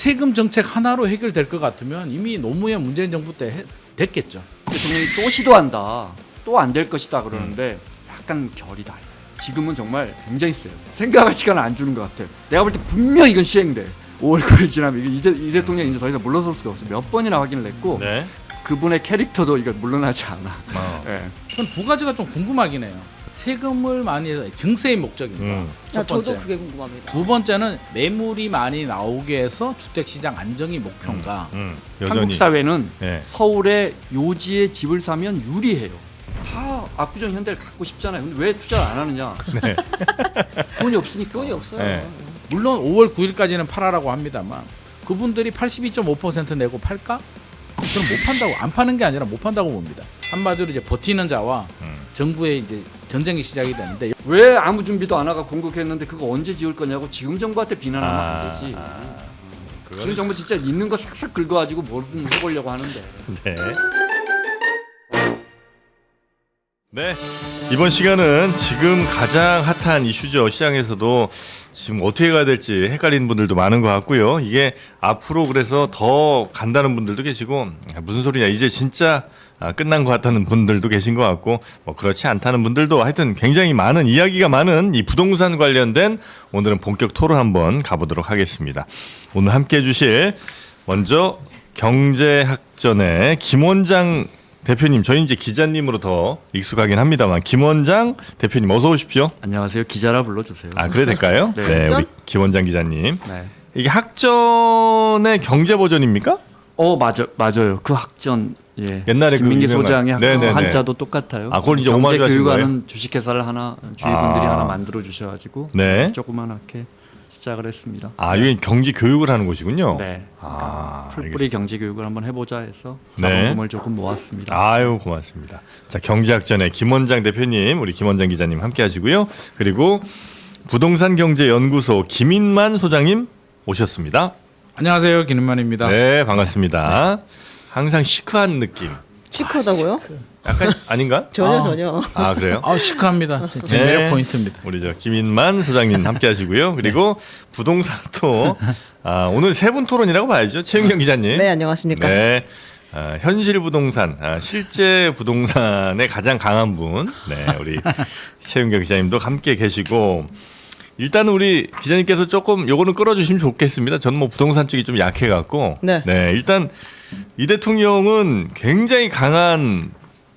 세금 정책 하나로 해결될 것 같으면 이미 노무현 문재인 정부 때 됐겠죠. 대통령이 또 시도한다, 또 안 될 것이다 그러는데 약간 결이 달라요. 지금은 정말 굉장히 세요. 생각할 시간을 안 주는 것 같아요. 내가 볼 때 분명 이건 시행돼. 5월 9일 지나면 이 대통령이 이제 더 이상 물러설 수가 없어. 몇 번이나 확인을 했고 네. 그분의 캐릭터도 이거 물러나지 않아. 네. 전 두 가지가 좀 궁금하긴 해요. 세금을 많이 해서 증세의 목적인가? 첫 번째. 저도 그게 궁금합니다. 두 번째는 매물이 많이 나오게 해서 주택시장 안정이 목표인가? 여전히 한국 사회는 네. 서울에 요지에 집을 사면 유리해요. 다 압구정 현대를 갖고 싶잖아요. 근데 왜 투자를 안 하느냐? 네. 돈이 없으니까. 돈이 없어요. 네. 물론 5월 9일까지는 팔아라고 합니다만 그분들이 82.5% 내고 팔까? 그럼 못 판다고, 안 파는 게 아니라 못 판다고 봅니다. 한마디로 이제 버티는 자와 정부의 이제 전쟁이 시작이 되는데 왜 아무 준비도 안 하고 공격했는데 그거 언제 지을 거냐고 지금 정부한테 비난하면 안 되지. 지금 정부 진짜 있는 거 싹싹 긁어가지고 뭐든 해보려고 하는데. 네. 네. 이번 시간은 지금 가장 핫한 이슈죠. 시장에서도 지금 어떻게 가야 될지 헷갈리는 분들도 많은 것 같고요. 이게 앞으로 그래서 더 간다는 분들도 계시고 무슨 소리냐 이제 진짜 끝난 것 같다는 분들도 계신 것 같고 뭐 그렇지 않다는 분들도 하여튼 굉장히 많은 이야기가 많은 이 부동산 관련된 오늘은 본격 토론 한번 가보도록 하겠습니다. 오늘 함께해 주실 먼저 경제학전의 김원장 대표님, 저희 이제 기자님으로 더 익숙하긴 합니다만 김원장 대표님 어서 오십시오. 안녕하세요. 기자라 불러주세요. 아 그래 될까요? 네. 우리 김원장 기자님. 네. 이게 학전의 경제 버전입니까? 맞아요. 그 학전 옛날에 그 김민기 유명한- 소장의 네네네. 한자도 똑같아요. 아, 그걸 이제 경제 오마주 하신 교육하는 주식회사를 하나 주위분들이 하나 만들어 주셔가지고 네. 조그만하게 시작을 했습니다. 아 이게 경제 교육을 하는 곳이군요. 네. 아 풀뿌리 경제 교육을 한번 해보자 해서 네. 자본금을 조금 모았습니다. 아유 고맙습니다. 자 경제학전의 김원장 대표님, 우리 김원장 기자님 함께하시고요. 그리고 부동산경제연구소 김인만 소장님 오셨습니다. 안녕하세요, 김인만입니다. 네 반갑습니다. 항상 시크한 느낌. 시크하다고요? 약간 아닌가? 전혀. 아 그래요? 시크합니다. 제 네. 매력 포인트입니다. 우리 저 김인만 소장님 함께하시고요. 그리고 부동산도 오늘 세 분 토론이라고 봐야죠. 최윤경 기자님. 네, 안녕하십니까. 네. 현실 부동산, 실제 부동산에 가장 강한 분, 네, 우리 최윤경 기자님도 함께 계시고, 일단 우리 기자님께서 조금 요거는 끌어주시면 좋겠습니다. 저는 뭐 부동산 쪽이 좀 약해갖고, 네. 일단 이 대통령은 굉장히 강한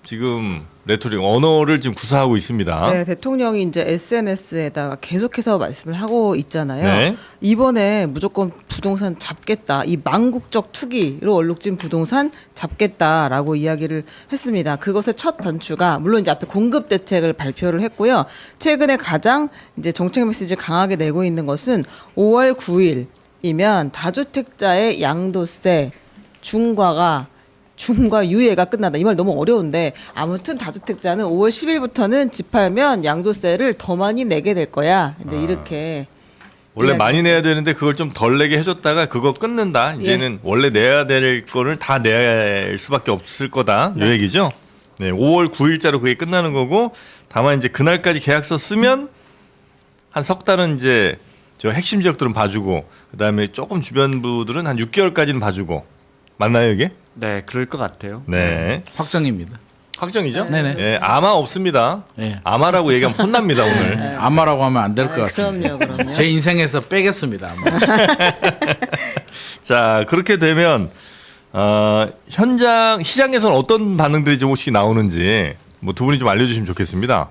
지금 레토릭 언어를 지금 구사하고 있습니다. 네, 대통령이 이제 SNS에다가 계속해서 말씀을 하고 있잖아요. 네. 이번에 무조건 부동산 잡겠다. 이 망국적 투기로 얼룩진 부동산 잡겠다라고 이야기를 했습니다. 그것의 첫 단추가 물론 이제 앞에 공급 대책을 발표를 했고요. 최근에 가장 이제 정책 메시지를 강하게 내고 있는 것은 5월 9일이면 다주택자의 양도세 중과 유예가 끝난다. 이 말 너무 어려운데 아무튼 다주택자는 5월 10일부터는 집 팔면 양도세를 더 많이 내게 될 거야. 이제 이렇게 원래 많이 이야기했어요. 내야 되는데 그걸 좀 덜 내게 해줬다가 그거 끊는다. 이제는 원래 내야 될 거를 다 낼 수밖에 없을 거다. 이 얘기죠. 네, 5월 9일자로 그게 끝나는 거고 다만 이제 그날까지 계약서 쓰면 한 석 달은 이제 저 핵심 지역들은 봐주고 그다음에 조금 주변부들은 한 6개월까지는 봐주고 맞나요 이게? 네, 그럴 것 같아요. 네, 확정입니다. 확정이죠? 네네. 네, 아마 없습니다. 네. 아마라고 얘기하면 혼납니다 오늘. 아마라고 하면 안 될 것 같습니다. 그럼요. 제 인생에서 빼겠습니다. 아마. 자 그렇게 되면 현장 시장에서는 어떤 반응들이 조금씩 나오는지 뭐 두 분이 좀 알려주시면 좋겠습니다.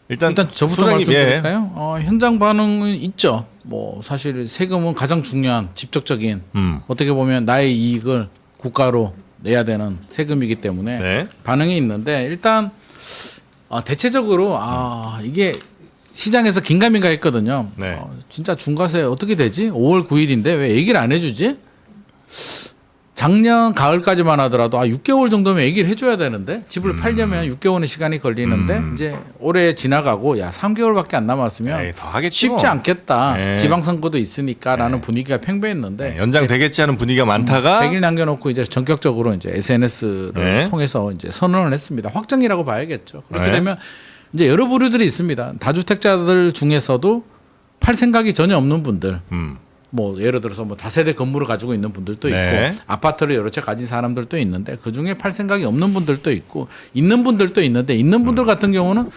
일단 저부터 소장님, 말씀드릴까요? 현장 반응은 있죠. 뭐 사실 세금은 가장 중요한 직접적인 어떻게 보면 나의 이익을 국가로 내야 되는 세금이기 때문에 네. 반응이 있는데 일단 대체적으로 이게 시장에서 긴가민가 했거든요. 네. 진짜 중과세 어떻게 되지? 5월 9일인데 왜 얘기를 안 해주지? 작년 가을까지만 하더라도 6개월 정도면 얘기를 해줘야 되는데 집을 팔려면 6개월의 시간이 걸리는데 이제 올해 지나가고 3개월밖에 안 남았으면 에이, 더 하겠지 쉽지 뭐. 않겠다. 네. 지방선거도 있으니까라는 분위기가 팽배했는데 연장 되겠지 하는 분위기가 많다가 100일 남겨놓고 이제 전격적으로 이제 SNS를 네. 통해서 이제 선언을 했습니다. 확정이라고 봐야겠죠. 그렇게 네. 되면 이제 여러 부류들이 있습니다. 다주택자들 중에서도 팔 생각이 전혀 없는 분들. 뭐 예를 들어서 뭐 다세대 건물을 가지고 있는 분들도 네. 있고 아파트를 여러 채 가진 사람들도 있는데 그 중에 팔 생각이 없는 분들도 있고 있는 분들도 있는데 있는 분들 같은 경우는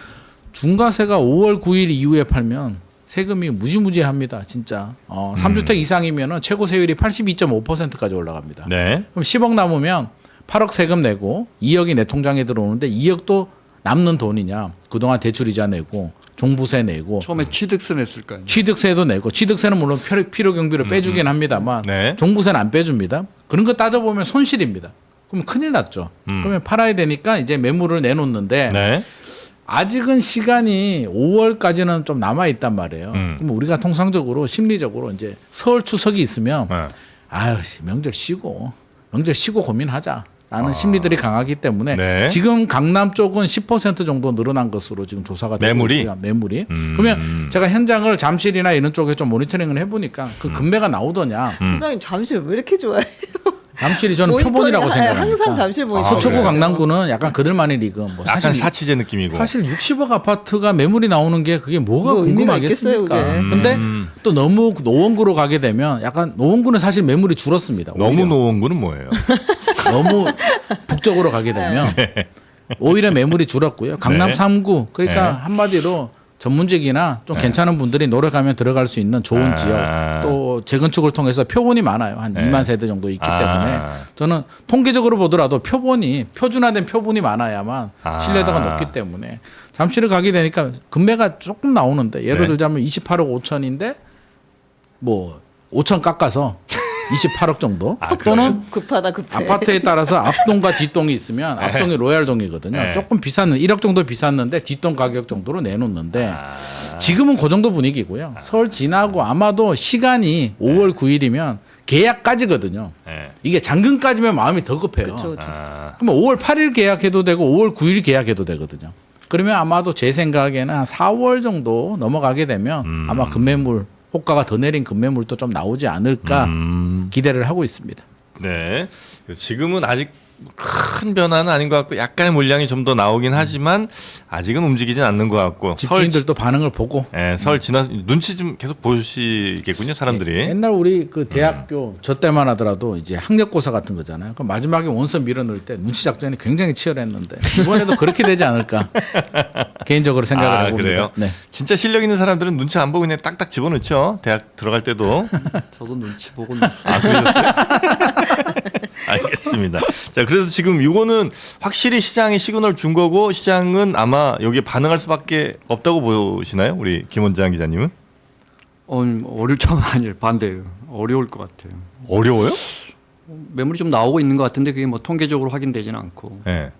중과세가 5월 9일 이후에 팔면 세금이 무지무지합니다. 진짜 3주택 이상이면은 최고 세율이 82.5%까지 올라갑니다. 네. 그럼 10억 남으면 8억 세금 내고 2억이 내 통장에 들어오는데 2억도 남는 돈이냐? 그동안 대출이자 내고 종부세 내고 처음에 취득세 냈을 거 아니에요. 취득세도 내고 취득세는 물론 필요 경비를 빼주긴 합니다만 네. 종부세는 안 빼줍니다. 그런 거 따져보면 손실입니다. 그럼 큰일 났죠. 그러면 팔아야 되니까 이제 매물을 내놓는데 네. 아직은 시간이 5월까지는 좀 남아 있단 말이에요. 그럼 우리가 통상적으로 심리적으로 이제 설 추석이 있으면 네. 아유 명절 쉬고 고민하자. 라는 심리들이 강하기 때문에 네. 지금 강남 쪽은 10% 정도 늘어난 것으로 지금 조사가 되고 매물이? 있고요. 매물이. 그러면 제가 현장을 잠실이나 이런 쪽에 좀 모니터링을 해보니까 그 금매가 나오더냐. 소장님 잠실 왜 이렇게 좋아해요? 잠실이 저는 모니터링 표본이라고 생각합니다. 항상 잠실 보이시죠. 서초구 그래요? 강남구는 약간 그들만의 리그. 뭐 약간 사실 사치제 느낌이고. 사실 60억 아파트가 매물이 나오는 게 그게 뭐가 뭐 의미가 궁금하겠습니까? 있겠어요, 그게. 근데 또 너무 노원구로 가게 되면 약간 노원구는 사실 매물이 줄었습니다. 너무 오히려. 노원구는 뭐예요? 너무 북쪽으로 가게 되면 오히려 매물이 줄었고요. 강남 네. 3구 그러니까 네. 한마디로 전문직이나 좀 괜찮은 분들이 노력하면 들어갈 수 있는 좋은 아. 지역 또 재건축을 통해서 표본이 많아요. 한 2만 세대 정도 있기 아. 때문에 저는 통계적으로 보더라도 표준화된 표본이 많아야만 아. 신뢰도가 높기 때문에 잠실을 가게 되니까 금매가 조금 나오는데 예를 네. 들자면 28억 5천인데 뭐 5천 깎아서 28억 정도 아, 또는 급하다 급해. 아파트에 따라서 앞동과 뒷동이 있으면 네. 앞동이 로얄동이거든요. 네. 조금 비싼 1억 정도 비쌌는데 뒷동 가격 정도로 내놓는데 아. 지금은 그 정도 분위기고요. 설 지나고 아마도 시간이 5월 9일이면 계약까지거든요. 네. 이게 잔금까지면 마음이 더 급해요. 그렇죠. 아. 그러면 5월 8일 계약해도 되고 5월 9일 계약해도 되거든요. 그러면 아마도 제 생각에는 한 4월 정도 넘어가게 되면 아마 금매물 호가가 더 내린 금매물도 좀 나오지 않을까 기대를 하고 있습니다. 네. 지금은 아직 큰 변화는 아닌 것 같고 약간의 물량이 좀 더 나오긴 하지만 아직은 움직이진 않는 것 같고 집주인들도 반응을 보고 설 지나 눈치 좀 계속 보시겠군요 사람들이. 옛날 우리 그 대학교 저 때만 하더라도 이제 학력고사 같은 거잖아요. 그럼 마지막에 원서 밀어넣을 때 눈치 작전이 굉장히 치열했는데 이번에도 그렇게 되지 않을까 개인적으로 생각을 해봅니다. 그래요? 네. 진짜 실력 있는 사람들은 눈치 안 보고 그냥 딱딱 집어넣죠. 대학 들어갈 때도. 저도 눈치 보고 냈어요. 아, 그러셨어요? 알겠습니다. 자, 그래서 지금 이거는 확실히 시장에 시그널 준 거고 시장은 아마 여기에 반응할 수밖에 없다고 보시나요? 우리 김원장 기자님은? 어려울 점 아니에요. 반대예요. 어려울 것 같아요. 어려워요? 매물이 좀 나오고 있는 것 같은데 그게 뭐 통계적으로 확인되지는 않고 네.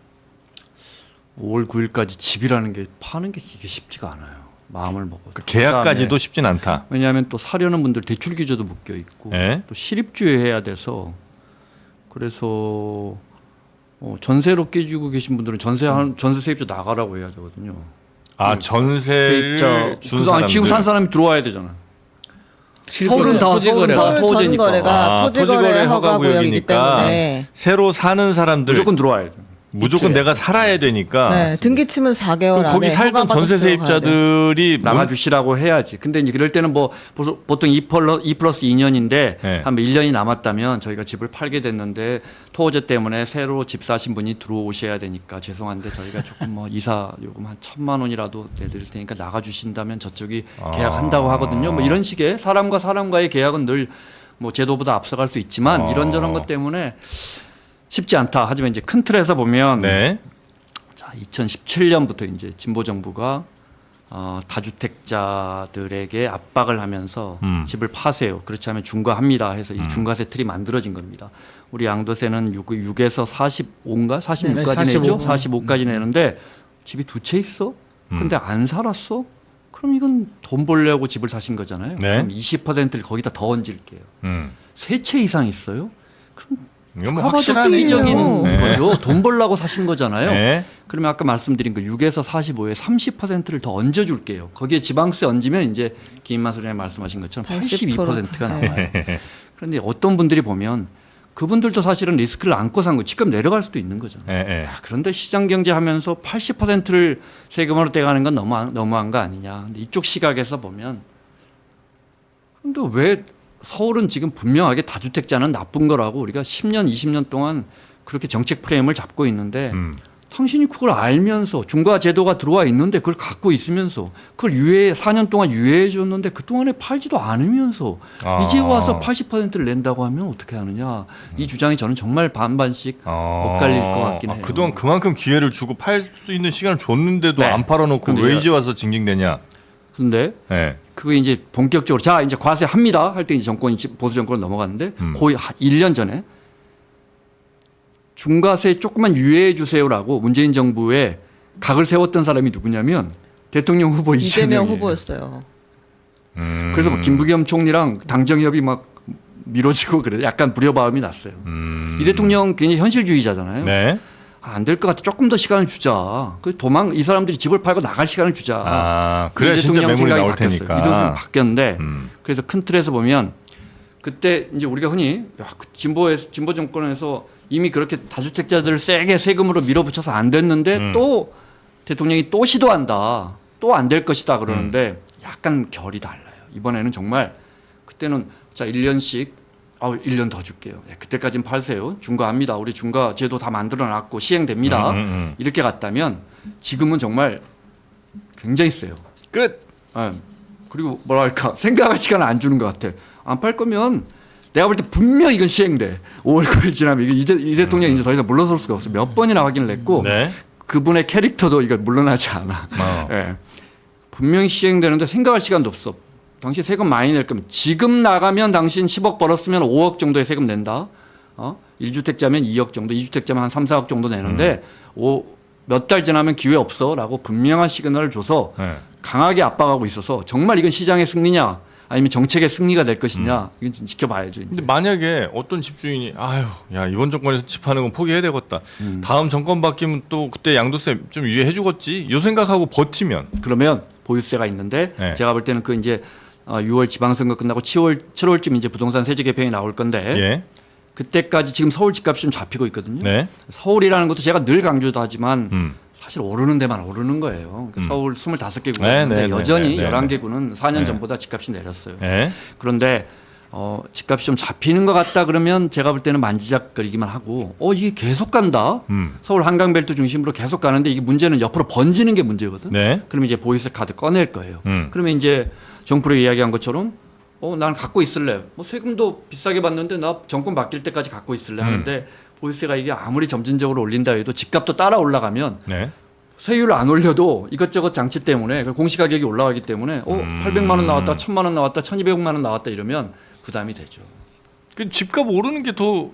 5월 9일까지 집이라는 게 파는 게 이게 쉽지가 않아요. 마음을 먹어. 그 계약까지도 쉽진 않다. 왜냐하면 또 사려는 분들 대출 규제도 묶여 있고 네. 또 실입주에 해야 돼서 그래서 전세로 깨지고 계신 분들은 전세 세입자 나가라고 해야 되거든요. 아, 전세를 세입자 준 그동안 사람들. 지금 산 사람이 들어와야 되잖아. 실거래, 토지거래가 서울 토지니까. 전거래가 토지거래 허가 구역이기 때문에 새로 사는 사람들 무조건 들어와야 돼. 무조건 내가 살아야 되니까 네, 등기 치면 4개월 그럼 안에 거기 살던 허가받아서 전세 들어가야 돼요. 세입자들이 나가주시라고 해야지. 근데 이제 그럴 때는 뭐 보통 2 플러스 2년인데 네. 한 1년이 남았다면 저희가 집을 팔게 됐는데 토호제 때문에 새로 집 사신 분이 들어오셔야 되니까 죄송한데 저희가 조금 뭐 이사 요금 한 1,000만 원이라도 내드릴 테니까 나가주신다면 저쪽이 계약한다고 하거든요. 뭐 이런 식의 사람과 사람과의 계약은 늘 뭐 제도보다 앞서갈 수 있지만 이런저런 것 때문에 쉽지 않다. 하지만 이제 큰 틀에서 보면 네. 자, 2017년부터 이제 진보 정부가 다주택자들에게 압박을 하면서 집을 파세요. 그렇지 않으면 중과합니다. 해서 이 중과세 틀이 만들어진 겁니다. 우리 양도세는 6에서 45인가 46까지 네, 내죠. 45. 45까지 내는데 집이 2채 있어? 근데 안 살았어? 그럼 이건 돈 벌려고 집을 사신 거잖아요. 네. 그럼 20%를 거기다 더 얹을게요. 3채 이상 있어요? 그럼 이건 뭐 가가지고 확실하네요. 이적인 네. 거죠. 돈 벌라고 사신 거잖아요. 네. 그러면 아까 말씀드린 그 6에서 45에 30%를 더 얹어줄게요. 거기에 지방세 얹으면 이제 김인만 소장님 말씀하신 것처럼 82%가 나와요. 그런데 어떤 분들이 보면 그분들도 사실은 리스크를 안고 산 거 집값 내려갈 수도 있는 거죠. 네. 그런데 시장 경제하면서 80%를 세금으로 떼가는 건 너무한 거 아니냐. 근데 이쪽 시각에서 보면 근데 왜 서울은 지금 분명하게 다주택자는 나쁜 거라고 우리가 10년, 20년 동안 그렇게 정책 프레임을 잡고 있는데 당신이 그걸 알면서 중과 제도가 들어와 있는데 그걸 갖고 있으면서 그걸 4년 동안 유예해 줬는데 그동안에 팔지도 않으면서 이제 와서 80%를 낸다고 하면 어떻게 하느냐. 이 주장이 저는 정말 반반씩 엇갈릴 것 같긴 해요. 그동안 그만큼 기회를 주고 팔 수 있는 시간을 줬는데도 네. 안 팔아놓고 근데 왜 이제 와서 징징대냐. 근데 네. 그게 이제 본격적으로 자 이제 과세 합니다 할 때 이제 정권이 보수 정권으로 넘어갔는데 거의 1년 전에 중과세 조금만 유예해 주세요라고 문재인 정부에 각을 세웠던 사람이 누구냐면 대통령 후보 이재명 이재명이에요. 후보였어요. 그래서 뭐 김부겸 총리랑 당정협이 막 미뤄지고 그래 약간 불협화음이 났어요. 이 대통령 굉장히 현실주의자잖아요. 네. 안 될 것 같아. 조금 더 시간을 주자. 그 이 사람들이 집을 팔고 나갈 시간을 주자. 그래 진짜 대통령 매물이 생각이 나올 바뀌었어요. 테니까. 이 대통령 바뀌었는데 그래서 그래서 큰 틀에서 보면 그때 이제 우리가 흔히 그 진보 정권에서 이미 그렇게 다주택자들을 세게 세금으로 밀어붙여서 안 됐는데 또 대통령이 또 시도한다. 또 안 될 것이다 그러는데 약간 결이 달라요. 이번에는 정말 그때는 자 1년씩 1년 더 줄게요. 그때까지는 팔세요. 중과합니다. 우리 중과 제도 다 만들어놨고 시행됩니다. 이렇게 갔다면 지금은 정말 굉장히 세요. 끝. 예. 그리고 뭐랄까 생각할 시간을 안 주는 것 같아. 안 팔 거면 내가 볼 때 분명 이건 시행돼. 5월 9일 지나면 이 대통령이 이제 더 이상 물러설 수가 없어. 몇 번이나 확인을 했고 네. 그분의 캐릭터도 이거 물러나지 않아. 예. 분명히 시행되는데 생각할 시간도 없어. 당신 세금 많이 낼 거면 지금 나가면 당신 10억 벌었으면 5억 정도의 세금 낸다. 1주택자면 2억 정도, 2주택자면 한 3, 4억 정도 내는데 몇 달 지나면 기회 없어라고 분명한 시그널을 줘서 네. 강하게 압박하고 있어서 정말 이건 시장의 승리냐 아니면 정책의 승리가 될 것이냐 이건 지켜봐야죠. 이제. 근데 만약에 어떤 집주인이 야 이번 정권에서 집하는 건 포기해야 되겠다. 다음 정권 바뀌면 또 그때 양도세 좀 유예해 주겠지. 요 생각하고 버티면. 그러면 보유세가 있는데 네. 제가 볼 때는 그 이제 6월 지방선거 끝나고 7월쯤 이제 부동산 세제 개편이 나올 건데 예. 그때까지 지금 서울 집값이 좀 잡히고 있거든요. 네. 서울이라는 것도 제가 늘 강조도 하지만 음. 사실 오르는 데만 오르는 거예요. 그러니까 서울 25개 구가 네, 있는데 네, 여전히 네, 네, 11개 구는 4년 네. 전보다 집값이 내렸어요. 예. 그런데 집값이 좀 잡히는 것 같다 그러면 제가 볼 때는 만지작거리기만 하고 이게 계속 간다. 서울 한강벨트 중심으로 계속 가는데 이게 문제는 옆으로 번지는 게 문제거든. 네. 그러면 이제 보유세 카드 꺼낼 거예요. 그러면 이제 정부로 이야기한 것처럼 나는 갖고 있을래. 뭐 세금도 비싸게 받는데 나 정권 바뀔 때까지 갖고 있을래 하는데 보유세가 이게 아무리 점진적으로 올린다 해도 집값도 따라 올라가면 네. 세율을 안 올려도 이것저것 장치 때문에 공시가격이 올라가기 때문에 800만 원 나왔다, 1000만 원 나왔다, 1200만 원 나왔다 이러면 부담이 되죠. 그 집값 오르는 게 더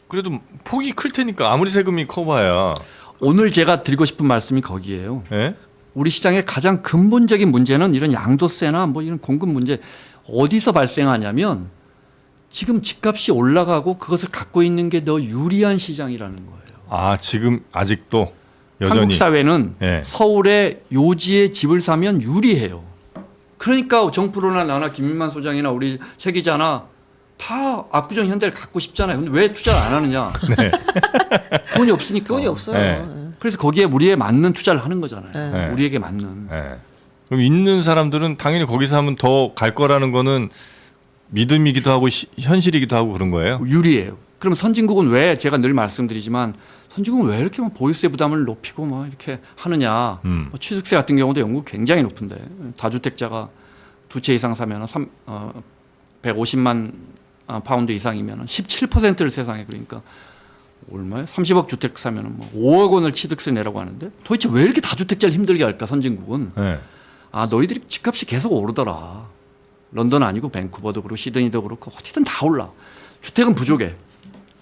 그래도 폭이 클 테니까 아무리 세금이 커봐야. 오늘 제가 드리고 싶은 말씀이 거기에요. 예. 우리 시장의 가장 근본적인 문제는 이런 양도세나 뭐 이런 공급 문제 어디서 발생하냐면 지금 집값이 올라가고 그것을 갖고 있는 게 더 유리한 시장이라는 거예요. 지금 아직도 여전히. 한국 사회는 예. 서울의 요지에 집을 사면 유리해요. 그러니까 정프로나 나나 김민만 소장이나 우리 최 기자나 다 압구정 현대를 갖고 싶잖아요. 근데 왜 투자를 안 하느냐? 네. 돈이 없으니까. 돈이 없어요. 네. 예. 그래서 거기에 우리에 맞는 투자를 하는 거잖아요. 네. 우리에게 맞는. 예. 그럼 있는 사람들은 당연히 거기서 하면 더 갈 거라는 거는 믿음이기도 하고 현실이기도 하고 그런 거예요. 유리해요. 그럼 선진국은 왜 제가 늘 말씀드리지만 선진국은 왜 이렇게 막 보유세 부담을 높이고 막 이렇게 하느냐. 뭐 취득세 같은 경우도 영국 굉장히 높은데 다주택자가 두 채 이상 사면 150만 파운드 이상이면 17%를 세상에 그러니까 얼마요? 30억 주택 사면 뭐 5억 원을 취득세 내라고 하는데 도대체 왜 이렇게 다주택자를 힘들게 할까 선진국은. 예. 너희들이 집값이 계속 오르더라. 런던 아니고 밴쿠버도 그렇고 시드니도 그렇고 어디든 다 올라. 주택은 부족해.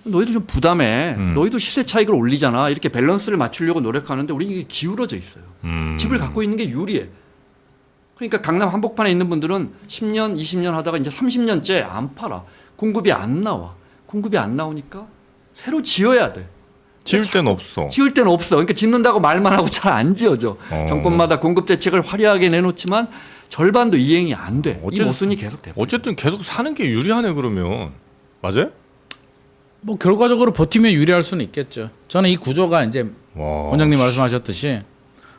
너희도 좀 부담해. 너희도 시세 차익을 올리잖아. 이렇게 밸런스를 맞추려고 노력하는데 우리 이게 기울어져 있어요. 집을 갖고 있는 게 유리해. 그러니까 강남 한복판에 있는 분들은 10년, 20년 하다가 이제 30년째 안 팔아. 공급이 안 나와. 공급이 안 나오니까 새로 지어야 돼. 지을 데는 없어. 지을 데는 없어. 그러니까 짓는다고 말만 하고 잘 안 지어져. 정권마다 공급 대책을 화려하게 내놓지만 절반도 이행이 안 돼. 이 모순이 계속 돼. 어쨌든 계속 사는 게 유리하네 그러면. 맞아요? 뭐 결과적으로 버티면 유리할 수는 있겠죠. 저는 이 구조가 이제 와. 원장님 말씀하셨듯이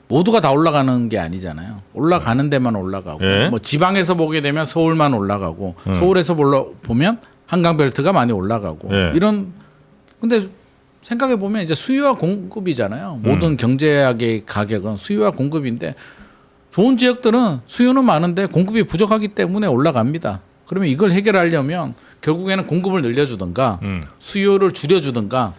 모두가 다 올라가는 게 아니잖아요. 올라가는 데만 올라가고 예. 뭐 지방에서 보게 되면 서울만 올라가고 서울에서 보면 한강벨트가 많이 올라가고 예. 이런 근데 생각해 보면 이제 수요와 공급이잖아요. 모든 경제학의 가격은 수요와 공급인데 좋은 지역들은 수요는 많은데 공급이 부족하기 때문에 올라갑니다. 그러면 이걸 해결하려면 결국에는 공급을 늘려주든가 수요를 줄여주든가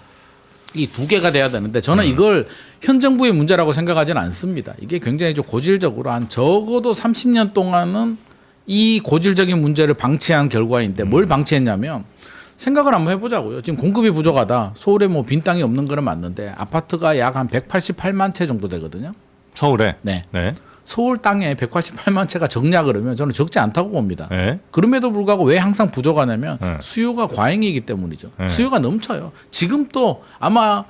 이 두 개가 돼야 되는데 저는 이걸 현 정부의 문제라고 생각하지는 않습니다. 이게 굉장히 좀 고질적으로 한 적어도 30년 동안은 이 고질적인 문제를 방치한 결과인데 뭘 방치했냐면 생각을 한번 해보자고요. 지금 공급이 부족하다. 서울에 뭐 빈 땅이 없는 거는 맞는데 아파트가 약 한 188만 채 정도 되거든요. 서울에. 네. 네. 서울 땅에 188만 채가 적냐 그러면 저는 적지 않다고 봅니다. 네. 그럼에도 불구하고 왜 항상 부족하냐면 네. 수요가 과잉이기 때문이죠. 네. 수요가 넘쳐요. 지금 또 아마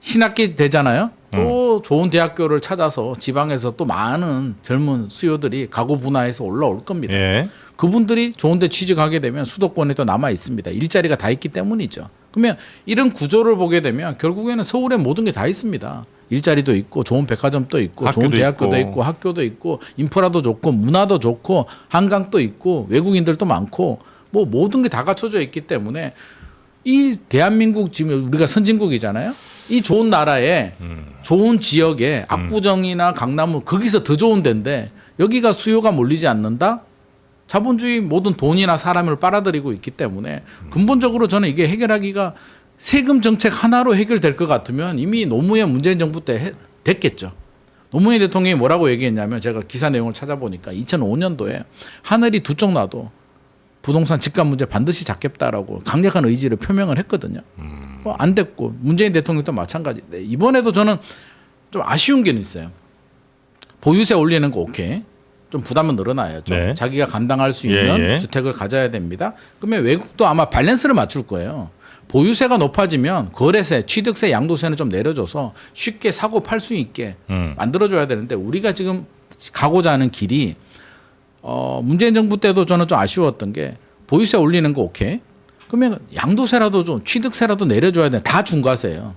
신학기 되잖아요. 또 좋은 대학교를 찾아서 지방에서 또 많은 젊은 수요들이 가구 분화해서 올라올 겁니다. 예. 그분들이 좋은 데 취직하게 되면 수도권에 또 남아 있습니다. 일자리가 다 있기 때문이죠. 그러면 이런 구조를 보게 되면 결국에는 서울에 모든 게 다 있습니다. 일자리도 있고 좋은 백화점도 있고 좋은 학교도 대학교도 있고. 있고 학교도 있고 인프라도 좋고 문화도 좋고 한강도 있고 외국인들도 많고 뭐 모든 게 다 갖춰져 있기 때문에 이 대한민국 지금 우리가 선진국이잖아요. 이 좋은 나라에 좋은 지역에 압구정이나 강남은 거기서 더 좋은 데인데 여기가 수요가 몰리지 않는다? 자본주의 모든 돈이나 사람을 빨아들이고 있기 때문에 근본적으로 저는 이게 해결하기가 세금 정책 하나로 해결될 것 같으면 이미 노무현 문재인 정부 때 됐겠죠. 노무현 대통령이 뭐라고 얘기했냐면 제가 기사 내용을 찾아보니까 2005년도에 하늘이 두 쪽 나도 부동산 집값 문제 반드시 잡겠다라고 강력한 의지를 표명을 했거든요. 안 됐고 문재인 대통령도 마찬가지인데 이번에도 저는 좀 아쉬운 게 있어요. 보유세 올리는 거 오케이. 좀 부담은 늘어나야죠. 네. 자기가 감당할 수 있는 예. 주택을 가져야 됩니다. 그러면 외국도 아마 밸런스를 맞출 거예요. 보유세가 높아지면 거래세, 취득세, 양도세는 좀 내려줘서 쉽게 사고 팔 수 있게 만들어줘야 되는데 우리가 지금 가고자 하는 길이 문재인 정부 때도 저는 좀 아쉬웠던 게 보유세 올리는 거 오케이. 그러면 양도세라도 좀 취득세라도 내려줘야 돼. 다 중과세예요.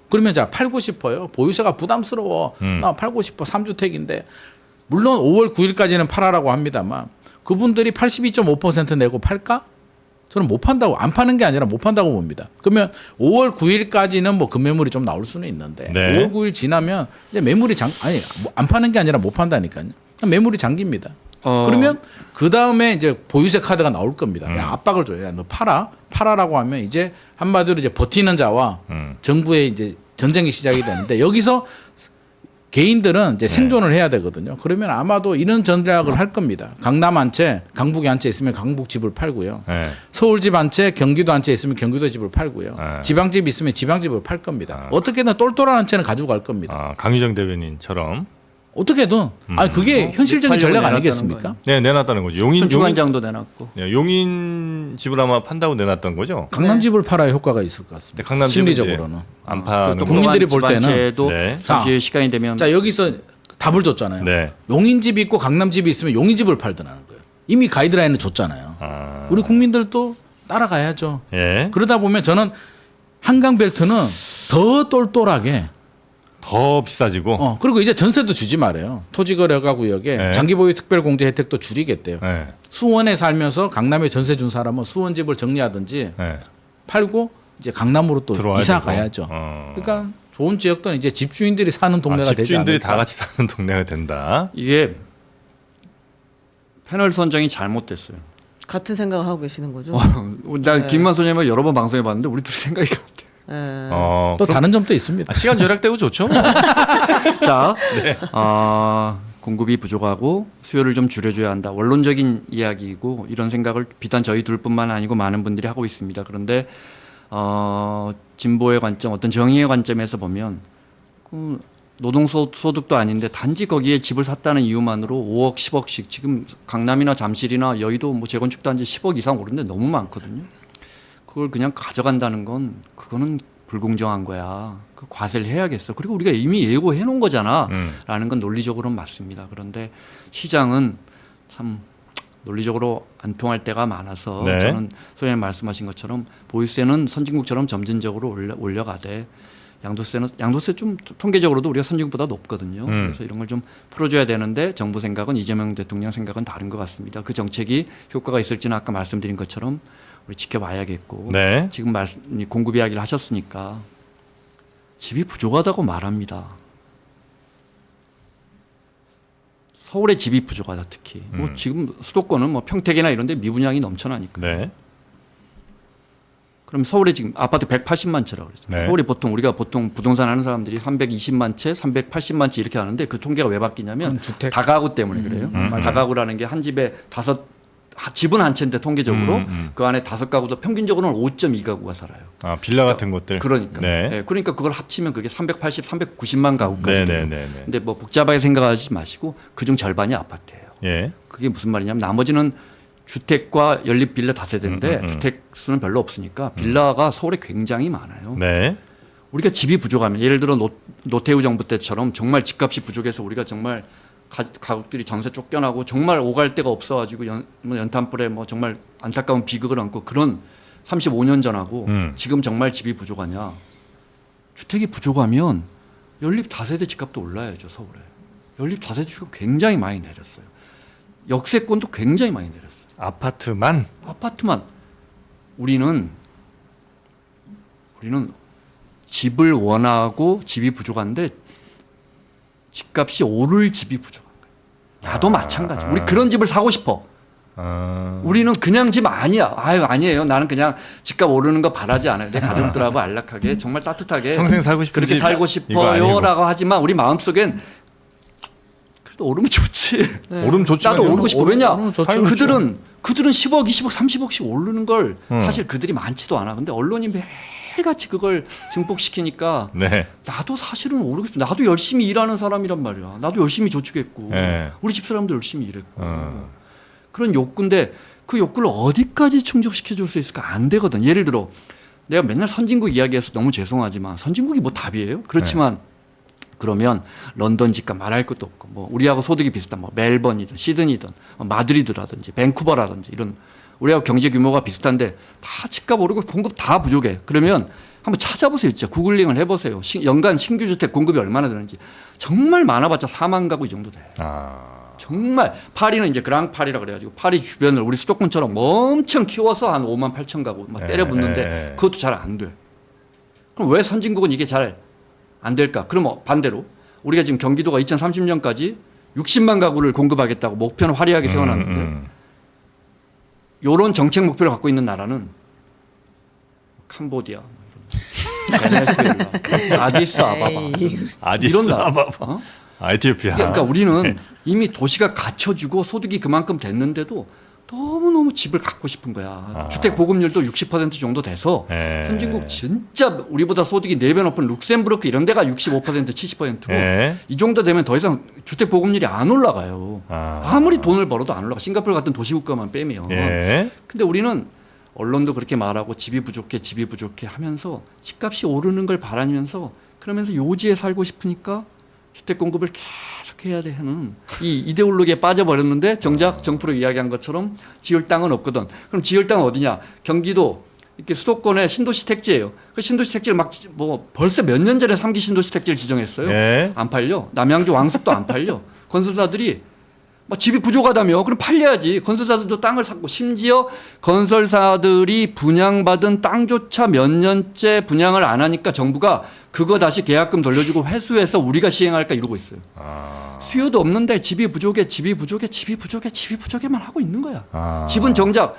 그러면 자 팔고 싶어요. 보유세가 부담스러워. 나 팔고 싶어. 3주택인데 물론 5월 9일까지는 팔아라고 합니다만 그분들이 82.5% 내고 팔까? 저는 못 판다고 안 파는 게 아니라 못 판다고 봅니다. 그러면 5월 9일까지는 뭐 금매물이 좀 나올 수는 있는데 네. 5월 9일 지나면 이제 매물이 안 파는 게 아니라 못 판다니까요. 매물이 잠깁니다. 그러면 그 다음에 이제 보유세 카드가 나올 겁니다. 야, 압박을 줘요. 야, 너 팔아라고 하면 이제 한마디로 이제 버티는 자와 정부의 이제 전쟁이 시작이 되는데 여기서 개인들은 이제 생존을 해야 되거든요. 그러면 아마도 이런 전략을 할 겁니다. 강남 한 채, 강북에 한 채 있으면 강북 집을 팔고요. 네. 서울 집 한 채, 경기도 한 채 있으면 경기도 집을 팔고요. 네. 지방 집 있으면 지방 집을 팔 겁니다. 어떻게든 똘똘한 한 채는 가지고 갈 겁니다. 아, 강유정 대변인처럼. 어떻게든 아니 그게 현실적인 전략 내놨다는 아니겠습니까? 거예요. 네, 내놨다는 거죠. 용인 춘추관장도 내놨고. 용인 집을 아마 판다고 내놨던 거죠. 강남 집을 팔아야 효과가 있을 것 같습니다. 네, 강남 집은 심리적으로는. 안 파는 또 거. 국민들이 볼 때는 집안채도 네. 잠시 시간이 되면 자 여기서 답을 줬잖아요. 네. 용인 집이 있고 강남 집이 있으면 용인 집을 팔더라는 거예요. 이미 가이드라인을 줬잖아요. 아. 우리 국민들도 따라가야죠. 예. 그러다 보면 저는 한강벨트는 더 똘똘하게 더 비싸지고. 그리고 이제 전세도 주지 말아요. 토지거래가 구역에 네. 장기보유 특별공제 혜택도 줄이겠대요. 네. 수원에 살면서 강남에 전세 준 사람은 수원 집을 정리하든지 네. 팔고 이제 강남으로 또 들어와야 이사 되고. 가야죠. 그러니까 좋은 지역들은 이제 집주인들이 사는 동네가 되지 집주인들이 않을까. 다 같이 사는 동네가 된다. 이게 패널 선정이 잘못됐어요. 같은 생각을 하고 계시는 거죠? 나 김만 소장님과 여러 번 방송해 봤는데 우리 둘이 생각이 같아. 예. 또 다른 점도 있습니다. 시간 절약되고 좋죠. 뭐. 자, 공급이 부족하고 수요를 좀 줄여줘야 한다. 원론적인 이야기이고 이런 생각을 비단 저희 둘뿐만 아니고 많은 분들이 하고 있습니다. 그런데 진보의 관점, 어떤 정의의 관점에서 보면 노동소득도 아닌데 단지 거기에 집을 샀다는 이유만으로 5억, 10억씩 지금 강남이나 잠실이나 여의도 뭐 재건축 단지 10억 이상 오르는데 너무 많거든요. 그걸 그냥 가져간다는 건 그거는 불공정한 거야. 그 과세를 해야겠어. 그리고 우리가 이미 예고해 놓은 거잖아. 라는 건 논리적으로는 맞습니다. 그런데 시장은 참 논리적으로 안 통할 때가 많아서 네. 저는 소장님 말씀하신 것처럼 보유세는 선진국처럼 점진적으로 올려가되 양도세 좀 통계적으로도 우리가 선진국보다 높거든요. 그래서 이런 걸 좀 풀어줘야 되는데 정부 생각은 이재명 대통령 생각은 다른 것 같습니다. 그 정책이 효과가 있을지는 아까 말씀드린 것처럼 우리 지켜봐야겠고 네. 지금 공급 이야기를 하셨으니까 집이 부족하다고 말합니다. 서울에 집이 부족하다 특히. 뭐 지금 수도권은 뭐 평택이나 이런 데 미분양이 넘쳐나니까. 네. 그럼 서울에 지금 아파트 180만 채라고 그랬어요. 네. 서울이 우리가 보통 부동산 하는 사람들이 320만 채, 380만 채 이렇게 하는데 그 통계가 왜 바뀌냐면 주택. 다가구 때문에 그래요. 다가구라는 게 한 집에 집은 한 채인데 통계적으로 그 안에 5가구도 평균적으로는 5.2가구가 살아요. 아 빌라 같은 것들. 그러니까. 네. 네, 그러니까 그걸 합치면 그게 380, 390만 가구까지 돼요. 네네네. 근데 뭐 복잡하게 생각하지 마시고 그중 절반이 아파트예요. 예. 그게 무슨 말이냐면 나머지는 주택과 연립 빌라 다세대인데 주택 수는 별로 없으니까 빌라가 서울에 굉장히 많아요. 네. 우리가 집이 부족하면 예를 들어 노태우 정부 때처럼 정말 집값이 부족해서 우리가 정말 가족들이 전세 쫓겨나고 정말 오갈 데가 없어가지고 연탄불에 뭐 정말 안타까운 비극을 안고 그런 35년 전하고 지금 정말 집이 부족하냐? 주택이 부족하면 연립 다세대 집값도 올라야죠 서울에. 연립 다세대 집값 굉장히 많이 내렸어요. 역세권도 굉장히 많이 내렸어요. 아파트만. 우리는 집을 원하고 집이 부족한데 집값이 오를 집이 부족한 거예요. 나도 마찬가지. 우리 그런 집을 사고 싶어. 우리는 그냥 집 아니야. 아니에요. 나는 그냥 집값 오르는 거 바라지 않아요. 내 가족들하고 안락하게 정말 따뜻하게 평생 살고 싶은 그렇게 집 살고 이거 아니고. 싶어요라고 하지만 우리 마음속엔 그래도 오르면 좋지. 오름 좋지. 나도 오르고 싶어. 왜냐? 오르면 좋죠. 그들은 10억, 20억, 30억씩 오르는 걸 사실 그들이 많지도 않아. 근데 언론이 매일같이 그걸 증폭시키니까 네. 나도 사실은 오르고 싶어. 나도 열심히 일하는 사람이란 말이야. 나도 열심히 저축했고 네. 우리 집사람도 열심히 일했고 그런 욕구인데 그 욕구를 어디까지 충족시켜 줄 수 있을까? 안 되거든. 예를 들어 내가 맨날 선진국 이야기해서 너무 죄송하지만 선진국이 뭐 답이에요? 그렇지만 그러면 런던 집값 말할 것도 없고 뭐 우리하고 소득이 비슷한 뭐 멜번이든 시드니든 마드리드라든지 밴쿠버라든지 이런 우리하고 경제 규모가 비슷한데 다 집값 오르고 공급 다 부족해. 그러면 한번 찾아보세요. 진짜 구글링을 해보세요. 연간 신규 주택 공급이 얼마나 되는지. 정말 많아봤자 4만 가구 이 정도 돼. 정말 파리는 이제 그랑파리라 그래가지고 파리 주변을 우리 수도권처럼 엄청 키워서 한 5만 8천 가구 막 때려 붓는데 그것도 잘 안 돼. 그럼 왜 선진국은 이게 잘 안 될까? 그럼 반대로 우리가 지금 경기도가 2030년까지 60만 가구를 공급하겠다고 목표는 화려하게 세워놨는데 이런 정책 목표를 갖고 있는 나라는 캄보디아, 베네수엘라, 아디스아바바 이런 나라. 어? 에티오피아. 그러니까 우리는 이미 도시가 갖춰지고 소득이 그만큼 됐는데도 너무너무 집을 갖고 싶은 거야. 주택 보급률도 60% 정도 돼서 선진국 진짜 우리보다 소득이 4배 높은 룩셈부르크 이런 데가 65% 70%고 이 정도 되면 더 이상 주택 보급률이 안 올라가요. 아무리 돈을 벌어도 안 올라가. 싱가포르 같은 도시국가만 빼면. 근데 우리는 언론도 그렇게 말하고 집이 부족해 하면서 집값이 오르는 걸 바라면서 그러면서 요지에 살고 싶으니까 주택 공급을 계속 해야 돼 하는 이 이데올로기에 빠져버렸는데 정작 정프로 이야기한 것처럼 지을 땅은 없거든. 그럼 지을 땅은 어디냐? 경기도 이렇게 수도권에 신도시 택지예요. 그 신도시 택지를 뭐 벌써 몇 년 전에 3기 신도시 택지를 지정했어요. 안 팔려. 남양주 왕숙도 안 팔려. 건설사들이 뭐 집이 부족하다며 그럼 팔려야지. 건설사들도 땅을 샀고 심지어 건설사들이 분양받은 땅조차 몇 년째 분양을 안 하니까 정부가 그거 다시 계약금 돌려주고 회수해서 우리가 시행할까 이러고 있어요. 수요도 없는데 집이 부족해만 하고 있는 거야. 집은 정작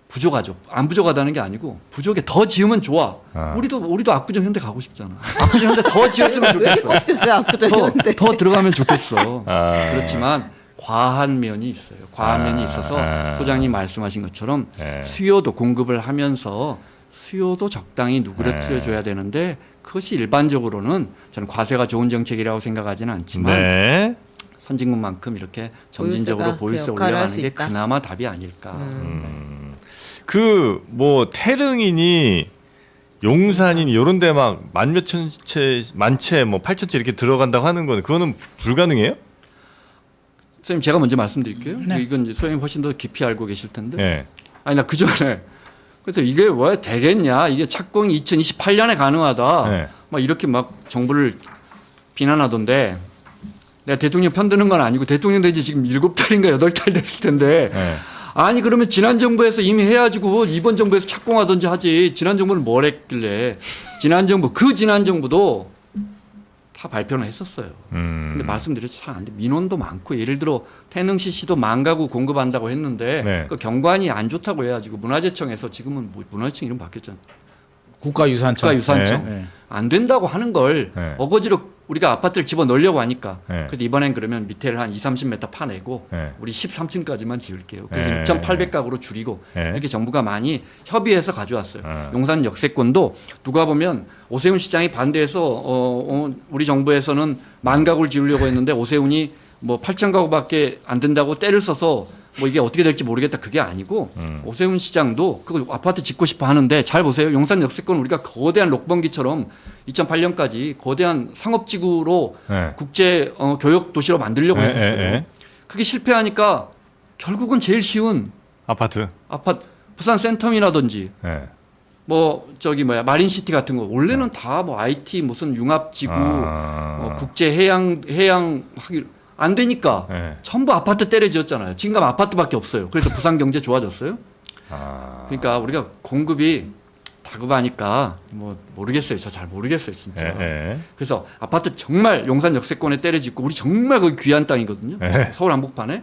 부족하죠. 안 부족하다는 게 아니고 부족해. 더 지으면 좋아. 우리도 압구정 현대 가고 싶잖아. 압구정 현대 더 지었으면 왜 이렇게 좋겠어. 꽂히셨어요 압구정 현대. 더 들어가면 좋겠어. 그렇지만 과한 면이 있어요. 과한 면이 있어서 소장님 말씀하신 것처럼 수요도 공급을 하면서 수요도 적당히 누그러뜨려줘야 되는데 그것이 일반적으로는 저는 과세가 좋은 정책이라고 생각하지는 않지만 선진국만큼 이렇게 점진적으로 보유세 올려가는 게 그나마 답이 아닐까. 그 뭐 태릉이니 용산이니 이런 데 막 만몇천 채, 만채 뭐 8천 채 이렇게 들어간다고 하는 건 그거는 불가능해요? 선생님 제가 먼저 말씀드릴게요. 네. 이건 이제 선생님 훨씬 더 깊이 알고 계실 텐데. 네. 아니 나 그전에 그래서 이게 왜 되겠냐? 이게 착공이 2028년에 가능하다. 막 이렇게 막 정부를 비난하던데 내가 대통령 편드는 건 아니고 대통령 된 지 지금 7달인가 8달 됐을 텐데 네. 아니 그러면 지난 정부에서 이미 해가지고 이번 정부에서 착공하든지 하지 지난 정부는 뭘 했길래 지난 정부도 다 발표는 했었어요. 근데 말씀드렸죠. 잘 안 돼. 민원도 많고 예를 들어 태릉 CC도 만가구 공급한다고 했는데 네. 그 경관이 안 좋다고 해가지고 문화재청에서 지금은 뭐 문화재청 이름 바뀌었잖아요. 국가유산청. 국가유산청 네. 안 된다고 하는 걸 네. 어거지로 우리가 아파트를 집어 넣으려고 하니까 네. 그래서 이번엔 그러면 밑에를 한 2-30m 파내고 네. 우리 13층까지만 지을게요. 그래서 네. 2,800가구로 줄이고 네. 이렇게 정부가 많이 협의해서 가져왔어요. 네. 용산 역세권도 누가 보면 오세훈 시장이 반대해서 우리 정부에서는 10,000가구를 지으려고 했는데 오세훈이 뭐 8,000가구밖에 안 된다고 때를 써서 뭐 이게 어떻게 될지 모르겠다 그게 아니고 오세훈 시장도 그거 아파트 짓고 싶어 하는데 잘 보세요. 용산 역세권 우리가 거대한 록범기처럼 2008년까지 거대한 상업지구로 네. 국제 교역 도시로 만들려고 네, 했었어요. 네, 네. 그게 실패하니까 결국은 제일 쉬운 아파트. 아파트 부산 센텀이라든지 네. 뭐 저기 뭐야 마린시티 같은 거 원래는 다 뭐 IT 무슨 융합지구 국제 해양 하기 안 되니까 네. 전부 아파트 때려지었잖아요. 지금 아파트밖에 없어요. 그래서 부산 경제 좋아졌어요. 아. 그러니까 우리가 공급이 다급하니까 뭐 모르겠어요. 저 잘 모르겠어요, 진짜. 네, 네. 그래서 아파트 정말 용산 역세권에 때려짓고 우리 정말 거기 귀한 땅이거든요. 네. 서울 한복판에.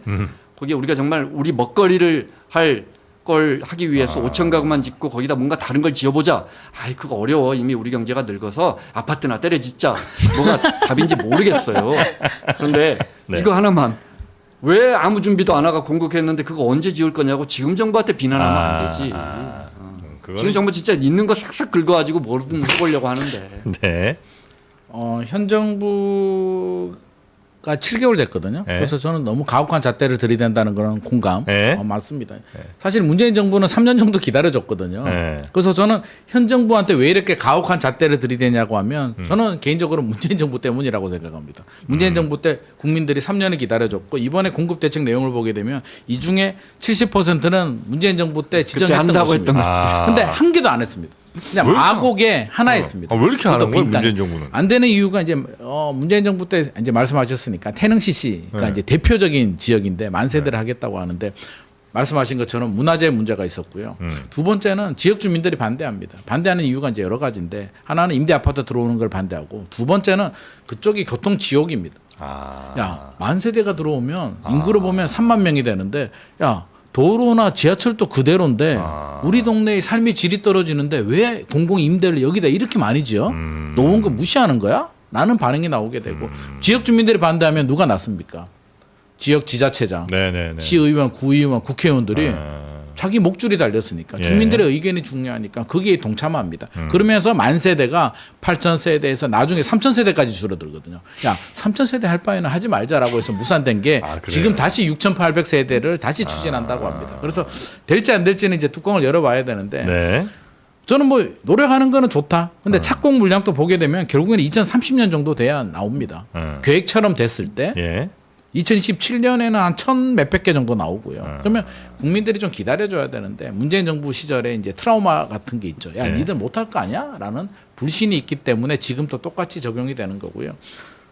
거기에 우리가 정말 우리 먹거리를 할 걸 하기 위해서 5,000가구만 짓고 거기다 뭔가 다른 걸 지어보자. 아이 그거 어려워. 이미 우리 경제가 늙어서 아파트나 때려짓자. 뭐가 답인지 모르겠어요. 그런데 네. 이거 하나만 왜 아무 준비도 안 하고 공급했는데 그거 언제 지을 거냐고 지금 정부한테 비난하면 안 되지. 그거는- 지금 정부 진짜 있는 거 싹싹 긁어가지고 뭐든 해보려고 하는데. 네. 현 정부가 7개월 됐거든요. 네. 그래서 저는 너무 가혹한 잣대를 들이댄다는 그런 공감 네. 맞습니다. 사실 문재인 정부는 3년 정도 기다려줬거든요. 네. 그래서 저는 현 정부한테 왜 이렇게 가혹한 잣대를 들이대냐고 하면 저는 개인적으로 문재인 정부 때문이라고 생각합니다. 문재인 정부 때 국민들이 3년을 기다려줬고 이번에 공급대책 내용을 보게 되면 이 중에 70%는 문재인 정부 때 지정했던 한다고 것입니다. 했던 아. 근데 한 개도 안 했습니다. 그냥 왜 이렇게 마곡에 하나 했습니다. 왜 이렇게 안 그것도 한 거예요, 빈땅에. 문재인 정부는? 안 되는 이유가 이제 문재인 정부 때 이제 말씀하셨으니까 태릉 CC가 네. 이제 대표적인 지역인데 만세대를 하겠다고 하는데 말씀하신 것처럼 문화재 문제가 있었고요. 두 번째는 지역 주민들이 반대합니다. 반대하는 이유가 이제 여러 가지인데 하나는 임대 아파트 들어오는 걸 반대하고 두 번째는 그쪽이 교통 지옥입니다. 아. 야 만세대가 들어오면 인구로 보면 3만 명이 되는데 야 도로나 지하철도 그대로인데 우리 동네의 삶의 질이 떨어지는데 왜 공공 임대를 여기다 이렇게 많이 지어? 놓은 거 무시하는 거야? 라는 반응이 나오게 되고 지역 주민들이 반대하면 누가 낫습니까? 지역 지자체장, 네네네. 시의원, 구의원, 국회의원들이 자기 목줄이 달렸으니까 예. 주민들의 의견이 중요하니까 거기에 동참합니다. 그러면서 만 세대가 8,000세대에서 나중에 3,000세대까지 줄어들거든요. 야, 3,000세대 할 바에는 하지 말자라고 해서 무산된 게 아, 그래요? 지금 다시 6,800세대를 다시 추진한다고 합니다. 그래서 될지 안 될지는 이제 뚜껑을 열어봐야 되는데 네. 저는 뭐 노력하는 거는 좋다. 근데 착공 물량도 보게 되면 결국에는 2030년 정도 돼야 나옵니다. 계획처럼 됐을 때 예. 2027년에는 한 1,000 몇백 개 정도 나오고요. 그러면 국민들이 좀 기다려줘야 되는데 문재인 정부 시절에 이제 트라우마 같은 게 있죠. 야, 네. 니들 못할 거 아니야? 라는 불신이 있기 때문에 지금도 똑같이 적용이 되는 거고요.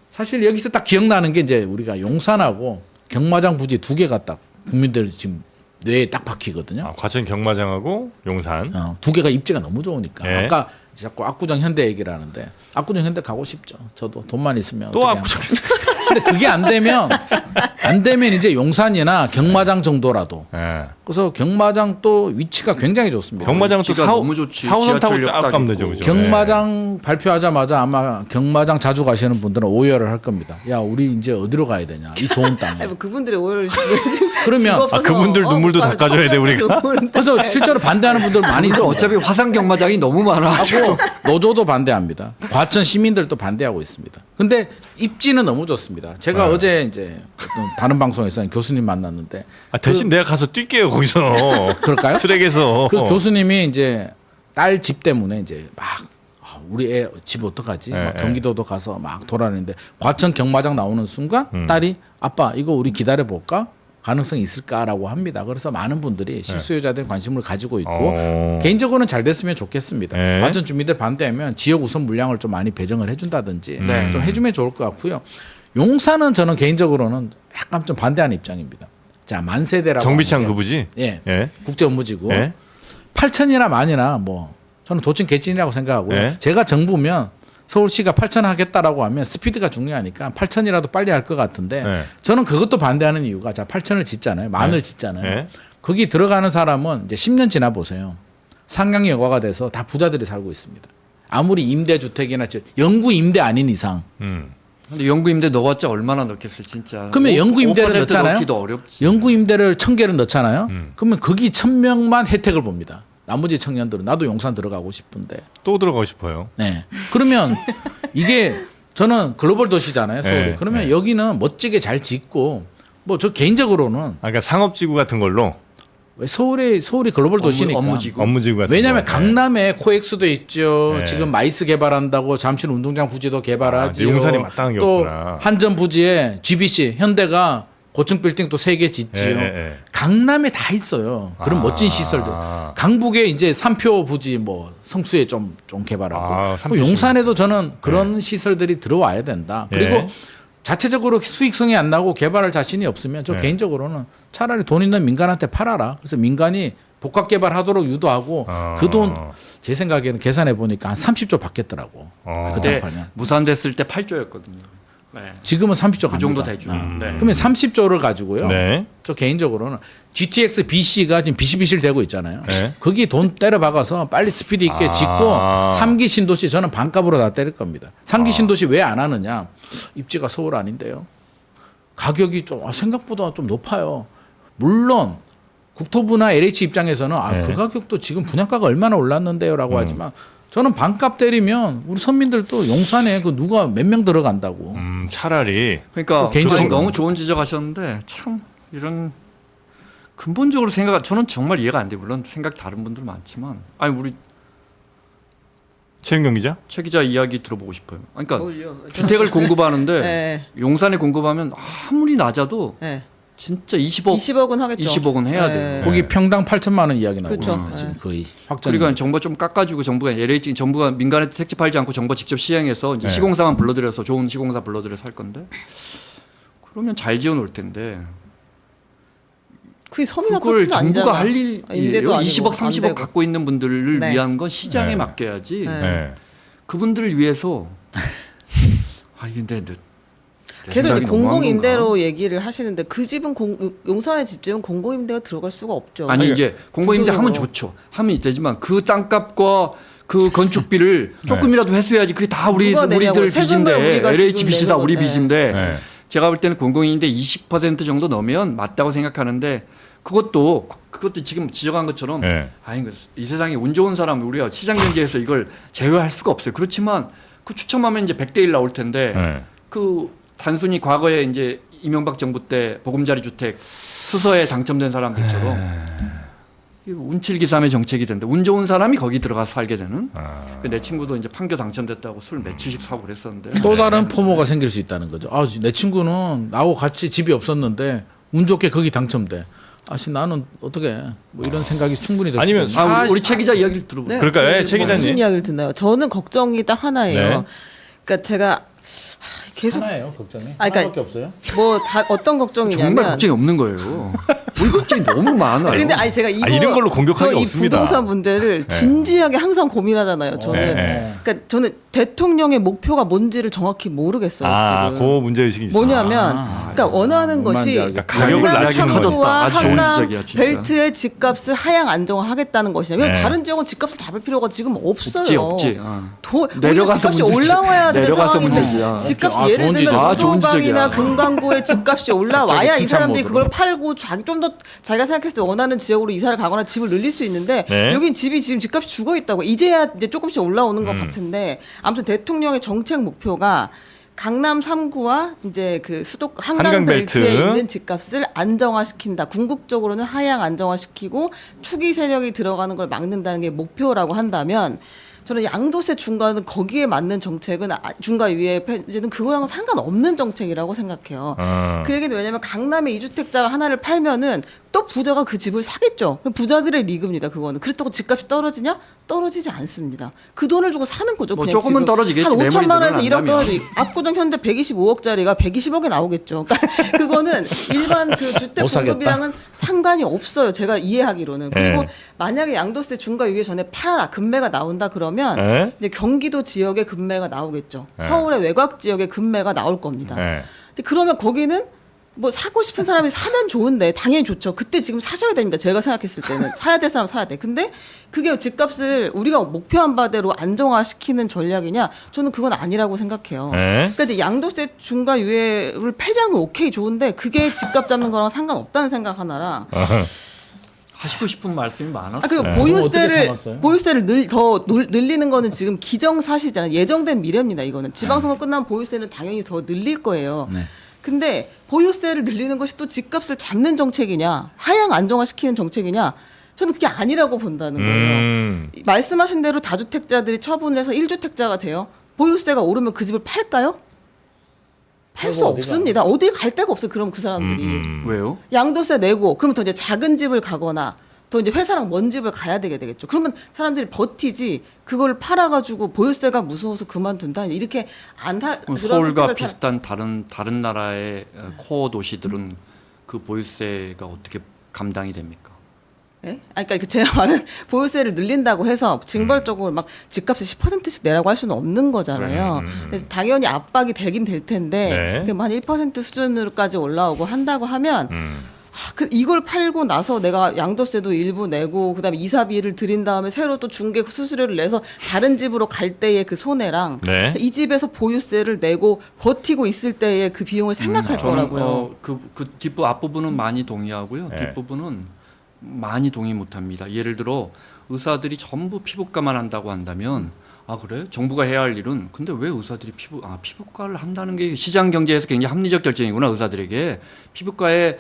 사실 여기서 딱 기억나는 게 이제 우리가 용산하고 경마장 부지 두 개가 딱 국민들 지금 뇌에 딱 박히거든요. 아, 과천 경마장하고 용산. 두 개가 입지가 너무 좋으니까. 네. 아까 자꾸 압구정 현대 얘기를 하는데 압구정 현대 가고 싶죠. 저도 돈만 있으면. 또 어떻게 압구정. 근데 그게 안 되면 이제 용산이나 경마장 정도라도. 예. 그래서 경마장 또 위치가 굉장히 좋습니다. 경마장 또 위치가 사오 너무 좋지. 4호선 타고 지하철역 쫙 딱 가면 있고. 되죠, 그죠? 경마장 발표하자마자 아마 경마장 자주 가시는 분들은 오열을 할 겁니다. 야, 우리 이제 어디로 가야 되냐? 이 좋은 땅에. 아니, 뭐 그분들의 오해를 그러면 아, 그분들 눈물도 닦아줘야 돼, 우리가? 그래서 실제로 반대하는 분들 많이 그래서 있습니다. 어차피 화상 경마장이 너무 많아. 하고 노조도 반대합니다. 과천 시민들도 반대하고 있습니다. 근데 입지는 너무 좋습니다. 제가 네. 어제 이제 어떤 다른 방송에서 교수님 만났는데 아, 대신 내가 가서 뛸게요, 거기서. 그럴까요? 트랙에서. 그 교수님이 이제 딸 집 때문에 이제 막 우리 애 집 어떡하지? 네, 막 네. 경기도도 가서 막 돌아다니는데 과천 경마장 나오는 순간 딸이 아빠 이거 우리 기다려 볼까? 가능성이 있을까라고 합니다. 그래서 많은 분들이 실수요자들 관심을 가지고 있고 어. 개인적으로는 잘 됐으면 좋겠습니다. 네. 완전 주민들 반대하면 지역 우선 물량을 좀 많이 배정을 해준다든지 네. 좀 해주면 좋을 것 같고요. 용산은 저는 개인적으로는 약간 좀 반대하는 입장입니다. 자, 만세대라고 정비창 하는 게 그부지. 예, 예. 국제 업무지구 예. 8천이나 만이나 뭐 저는 도찐 개찐이라고 생각하고요. 네. 제가 정부면 서울시가 8천 하겠다라고 하면 스피드가 중요하니까 8천이라도 빨리 할 것 같은데 네. 저는 그것도 반대하는 이유가 자 8천을 짓잖아요. 만을 짓잖아요. 네. 거기 들어가는 사람은 이제 10년 지나 보세요. 상향 여과가 돼서 다 부자들이 살고 있습니다. 아무리 임대주택이나 영구 임대 아닌 이상. 근데 영구 임대 넣어봤자 얼마나 넣겠어요, 진짜. 그러면 영구 임대를 5% 넣잖아요. 넣기도 어렵지. 영구 임대를 1,000개를 넣잖아요. 그러면 거기 1,000명만 혜택을 봅니다. 나머지 청년들은 나도 용산 들어가고 싶은데. 또 들어가고 싶어요. 네. 그러면 이게 저는 글로벌 도시잖아요, 서울이. 네, 그러면 네. 여기는 멋지게 잘 짓고 뭐 저 개인적으로는 아, 그러니까 상업지구 같은 걸로 왜 서울이 글로벌 도시니까. 업무지구. 업무지구 같은 왜냐하면 거. 강남에 코엑스도 있죠. 네. 지금 마이스 개발한다고 잠실 운동장 부지도 개발하지. 아, 용산이 마땅한 게 또 없구나. 한전 부지에 GBC 현대가 고층 빌딩 또 3개 짓지요. 예, 예, 예. 강남에 다 있어요. 그런 아. 멋진 시설들. 강북에 이제 삼표 부지 뭐 성수에 좀 개발하고. 아, 삼표 용산에도 저는 그런 시설들이 들어와야 된다. 그리고 예. 자체적으로 수익성이 안 나고 개발할 자신이 없으면 저 네. 개인적으로는 차라리 돈 있는 민간한테 팔아라. 그래서 민간이 복합 개발하도록 유도하고 아. 그 돈 제 생각에는 계산해 보니까 한 30조 받겠더라고. 어. 그때 그때 팔면. 무산됐을 때 8조였거든요. 네. 지금은 30조 갑니다. 그 정도 되죠. 네. 그러면 30조를 가지고요. 네. 저 개인적으로는 GTX BC가 지금 비실비실 되고 있잖아요. 네. 거기 돈 때려 박아서 빨리 스피드 있게 아. 짓고 3기 신도시 저는 반값으로 다 때릴 겁니다. 3기 신도시 왜 안 하느냐? 입지가 서울 아닌데요. 가격이 좀 생각보다 좀 높아요. 물론 국토부나 LH 입장에서는 네. 그 가격도 지금 분양가가 얼마나 올랐는데요라고 하지만 저는 반값 때리면 우리 서민들도 용산에 그 누가 몇 명 들어간다고. 차라리 그러니까 개인적으로 너무 좋은 지적하셨는데 참 이런 근본적으로 저는 정말 이해가 안 돼요. 물론 생각 다른 분들 많지만 아니 우리 최은경 기자. 최 기자 이야기 들어보고 싶어요. 그러니까 뭘요? 주택을 공급하는데 네. 용산에 공급하면 아무리 낮아도 네. 진짜 20억 20억은 하겠죠. 20억은 해야 네. 돼요. 거기 평당 8천만 원 이야기 나오고 그렇죠. 있습니다. 지금 네. 거의 확정. 그러니까 정부 좀 깎아주고 정부가 LH 정부가 민간한테 택지 팔지 않고 정부가 직접 시행해서 이제 네. 시공사만 불러들여서 좋은 시공사 불러들여서 할 건데 그러면 잘 지어놓을 텐데 그게 서민 그걸 아파트는 정부가 아니잖아. 할 임대도 일이에요. 아니고, 20억 안 30억 되고. 받고 있는 분들을 네. 위한 건 시장에 네. 맡겨야지. 네. 네. 그분들을 위해서 아 이게 내 계속 생각이 너무한 공공 임대로 건가? 얘기를 하시는데 그 집은 용산의 집집은 공공 임대가 들어갈 수가 없죠. 아니 이제 공공 임대 하면 구조적으로. 좋죠. 하면 되지만 그 땅값과 그 건축비를 조금이라도 회수해야지. 그게 다 누가 내냐고요. 우리들 세금을 빚인데 우리가 LH 지금 빚이 다 내는 우리 건데. 빚인데 네. 제가 볼 때는 공공임대 20% 정도 넣으면 맞다고 생각하는데 그것도 지금 지적한 것처럼 네. 아니 이 세상에 운 좋은 사람 우리가 시장 경제에서 이걸 제외할 수가 없어요. 그렇지만 그 추첨하면 이제 100대 1 나올 텐데 네. 그 단순히 과거에 이제 이명박 정부 때 보금자리 주택 수서에 당첨된 사람들처럼 운칠기삼의 정책이 된다. 운 좋은 사람이 거기 들어가서 살게 되는. 내 친구도 이제 판교 당첨됐다고 술 며칠씩 사고 그랬었는데. 또 다른 포모가 생길 수 있다는 거죠. 아, 내 친구는 나하고 같이 집이 없었는데 운 좋게 거기 당첨돼. 나는 어떻게 뭐 이런 생각이 충분히 들 아니면 수도 있는. 우리 최 기자 이야기를 들어보세요. 그럴까요? 예, 저는 최 기자님. 무슨 이야기를 듣나요? 저는 걱정이 딱 하나예요. 네. 그러니까 제가 계속 하나예요 걱정이. 그러니까 하나밖에 없어요. 뭐 어떤 걱정이냐면 정말 걱정이 없는 거예요. 우리 걱정이 너무 많아요. 근데 아니 제가 이거 이런 걸로 공격할 게 이 없습니다. 부동산 문제를 진지하게 항상 고민하잖아요. 저는 네. 그러니까 저는 대통령의 목표가 뭔지를 정확히 모르겠어요. 지금. 그 문제 의식이 있어요. 뭐냐면 그러니까 원하는 뭔 것이 말인지 알겠다. 가격을 강남 낮추는 거죠. 3구와 커졌다. 아주 좋은 한강 지적이야, 진짜. 벨트의 집값을 하향 안정화하겠다는 것이냐. 왜냐면 네. 다른 지역은 집값을 잡을 필요가 지금 없어요. 없지. 내려가서 집값이 문제지. 올라와야 되는 내려가서 상황인데 문제지야. 집값이 아, 예를 좋은 들면 지적이야. 좋은 노도방이나 지적이야. 금강구의 집값이 올라와야 갑자기 이 사람들이 칭찬 그걸 팔고 좀 더 자기가 생각했을 때 원하는 지역으로 이사를 가거나 집을 늘릴 수 있는데 네. 여긴 집이 지금 집값이 죽어 있다고 이제야 이제 조금씩 올라오는 것 같은데 아무튼 대통령의 정책 목표가 강남 3구와 이제 그 수도 한강 한강 벨트에 벨트. 있는 집값을 안정화시킨다. 궁극적으로는 하향 안정화시키고 투기 세력이 들어가는 걸 막는다는 게 목표라고 한다면 저는 양도세 중과는 거기에 맞는 정책은 중과 유예 폐지는 그거랑 상관없는 정책이라고 생각해요. 그 얘기는 왜냐면 강남에 2주택자가 하나를 팔면은 또 부자가 그 집을 사겠죠. 부자들의 리그입니다. 그거는. 그렇다고 집값이 떨어지냐? 떨어지지 않습니다. 그 돈을 주고 사는 거죠. 뭐 그냥 조금은 지금. 떨어지겠지. 한 5천만 원에서 매물이 1억 늘어난다면. 떨어지. 압구정 현대 125억짜리가 120억에 나오겠죠. 그러니까 그거는 일반 그 주택 못 사겠다. 공급이랑은 상관이 없어요. 제가 이해하기로는. 그리고 네. 만약에 양도세 중과 유예 전에 팔아라 급매가 나온다 그러면 네. 이제 경기도 지역의 급매가 나오겠죠. 서울의 외곽 지역의 급매가 나올 겁니다. 네. 근데 그러면 거기는 뭐 사고 싶은 사람이 사면 좋은데 당연히 좋죠. 그때 지금 사셔야 됩니다. 제가 생각했을 때는 사야 될 사람 사야 돼. 근데 그게 집값을 우리가 목표한 바대로 안정화시키는 전략이냐? 저는 그건 아니라고 생각해요. 네. 그러니까 이제 양도세 중과 유예를 폐지하는 건 오케이 좋은데 그게 집값 잡는 거랑 상관없다는 생각 하나라. 하시고 싶은 말씀이 많았어요. 그리고 네. 어떻게 보유세를 참았어요? 더 늘리는 거는 지금 기정사실이잖아요. 예정된 미래입니다. 이거는 지방선거 끝나면 보유세는 당연히 더 늘릴 거예요. 네. 근데 보유세를 늘리는 것이 또 집값을 잡는 정책이냐, 하향 안정화시키는 정책이냐, 저는 그게 아니라고 본다는 거예요. 말씀하신 대로 다주택자들이 처분을 해서 1주택자가 돼요. 보유세가 오르면 그 집을 팔까요? 팔 수 팔고 어디가? 없습니다. 어디 갈 데가 없어요. 그럼 그 사람들이. 왜요? 양도세 내고 그러면 더 이제 작은 집을 가거나 더 이제 회사랑 먼 집을 가야 되겠죠. 그러면 사람들이 버티지 그걸 팔아가지고 보유세가 무서워서 그만둔다 이렇게 그럼 그런 서울과 선택을 비슷한 다른 나라의 코어 도시들은 그 보유세가 어떻게 감당이 됩니까? 예? 아니, 그러니까 제가 말은 보유세를 늘린다고 해서 징벌적으로 막 집값을 10%씩 내라고 할 수는 없는 거잖아요. 그래서 당연히 압박이 되긴 될 텐데 네. 한 1% 수준으로까지 올라오고 한다고 하면 이걸 팔고 나서 내가 양도세도 일부 내고 그다음에 이사비를 들인 다음에 새로 또 중개 수수료를 내서 다른 집으로 갈 때의 그 손해랑 네. 이 집에서 보유세를 내고 버티고 있을 때의 그 비용을 생각할 거라고요. 그 뒷부 앞부분은 많이 동의하고요. 네. 뒷부분은 많이 동의 못합니다. 예를 들어 의사들이 전부 피부과만 한다고 한다면 아 그래? 정부가 해야 할 일은 근데 왜 의사들이 피부과를 한다는 게 시장 경제에서 굉장히 합리적 결정이구나. 의사들에게 피부과에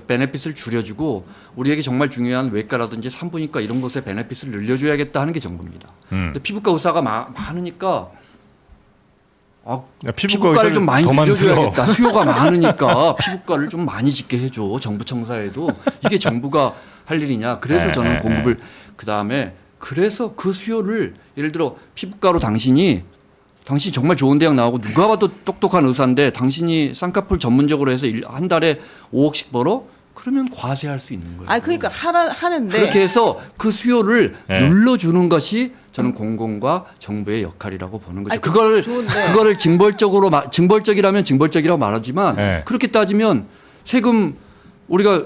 베네핏을 줄여주고 우리에게 정말 중요한 외과라든지 산부인과 이런 곳에 베네핏을 늘려줘야겠다 하는 게 정부입니다. 근데 피부과 의사가 많으니까 피부과를 좀 많이 늘려줘야겠다. 수요가 많으니까 피부과를 좀 많이 짓게 해줘. 정부 청사에도 이게 정부가 할 일이냐. 그래서 저는 공급을 그다음에 그래서 그 수요를 예를 들어 피부과로 당신이 정말 좋은 대학 나오고 누가 봐도 똑똑한 의사인데 당신이 쌍꺼풀 전문적으로 해서 한 달에 5억씩 벌어? 그러면 과세할 수 있는 거예요. 그러니까 하는데 그렇게 해서 그 수요를 네. 눌러주는 것이 저는 공공과 정부의 역할이라고 보는 거죠. 아니, 좋은데. 그거를 징벌적이라면 징벌적이라고 말하지만 네. 그렇게 따지면 세금 우리가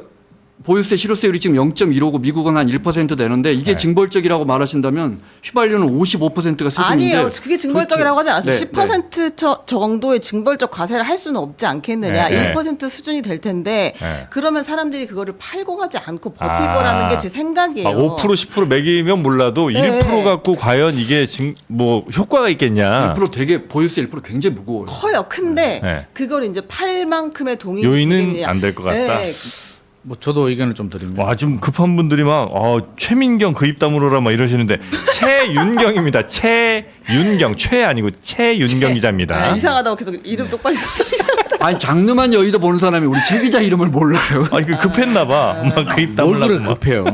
보유세 실효세율이 지금 0.15고 미국은 한 1% 되는데 이게 네. 징벌적이라고 말하신다면 휘발유는 55%가 세금인데 아니에요. 그게 징벌적이라고 하지 않았어요. 네, 10% 정도의 징벌적 과세를 할 수는 없지 않겠느냐. 네, 1% 수준이 될 텐데 네. 그러면 사람들이 그거를 팔고 가지 않고 버틸 거라는 게 제 생각이에요. 5% 10% 매기면 몰라도 네. 1% 갖고 과연 이게 뭐 효과가 있겠냐. 1% 되게 보유세 1% 굉장히 무거워요. 커요. 큰데 네. 그걸 이제 팔 만큼의 동의 요인은 안 될 것 같다. 뭐 저도 의견을 좀 드립니다. 와, 좀 급한 분들이 막 최민경 그 입 다물어라 막 이러시는데 최윤경입니다. 최윤경 최 아니고 최윤경 기자입니다. 이상하다고 계속 이름 똑바로 아니 장르만 여의도 보는 사람이 우리 최 기자 이름을 몰라요. 아니 그 급했나 봐. 막 그 입 뭘 다물라고 그래 막. 급해요.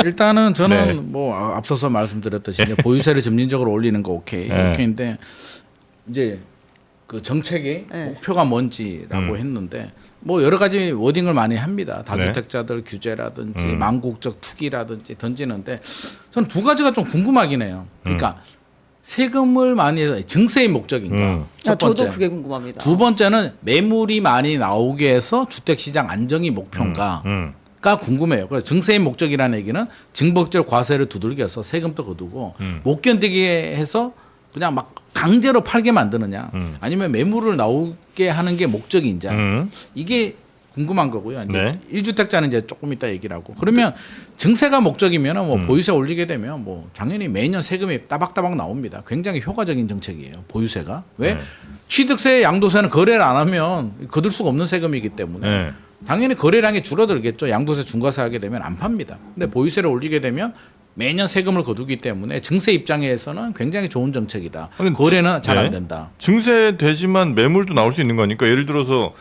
일단은 저는 네. 뭐 앞서서 말씀드렸듯이 이제 보유세를 점진적으로 올리는 거 오케이. 네. 오케이인데 이제 그 정책의 네. 목표가 뭔지라고 했는데 뭐 여러 가지 워딩을 많이 합니다. 다주택자들 규제라든지 음. 망국적 투기라든지 던지는데 저는 두 가지가 좀 궁금하긴 해요. 그러니까 세금을 많이 해서 증세의 목적인가? 첫 번째. 저도 그게 궁금합니다. 두 번째는 매물이 많이 나오게 해서 주택 시장 안정이 목표인가? 가 궁금해요. 그래서 증세의 목적이라는 얘기는 징벌적 과세를 두들겨서 세금도 거두고 못 견디게 해서 그냥 막 강제로 팔게 만드느냐, 아니면 매물을 나오게 하는 게 목적인지 이게 궁금한 거고요. 이제 네. 1주택자는 이제 조금 이따 얘기를 하고 그러면 증세가 목적이면 뭐 보유세 올리게 되면 뭐 당연히 매년 세금이 따박따박 나옵니다. 굉장히 효과적인 정책이에요. 보유세가 왜 취득세, 양도세는 거래를 안 하면 거둘 수가 없는 세금이기 때문에. 네. 당연히 거래량이 줄어들겠죠. 양도세 중과세 하게 되면 안 팝니다. 근데 보유세를 올리게 되면 매년 세금을 거두기 때문에 증세 입장에서는 굉장히 좋은 정책이다. 아니, 거래는 잘 안 네. 된다. 증세되지만 매물도 나올 수 있는 거니까 예를 들어서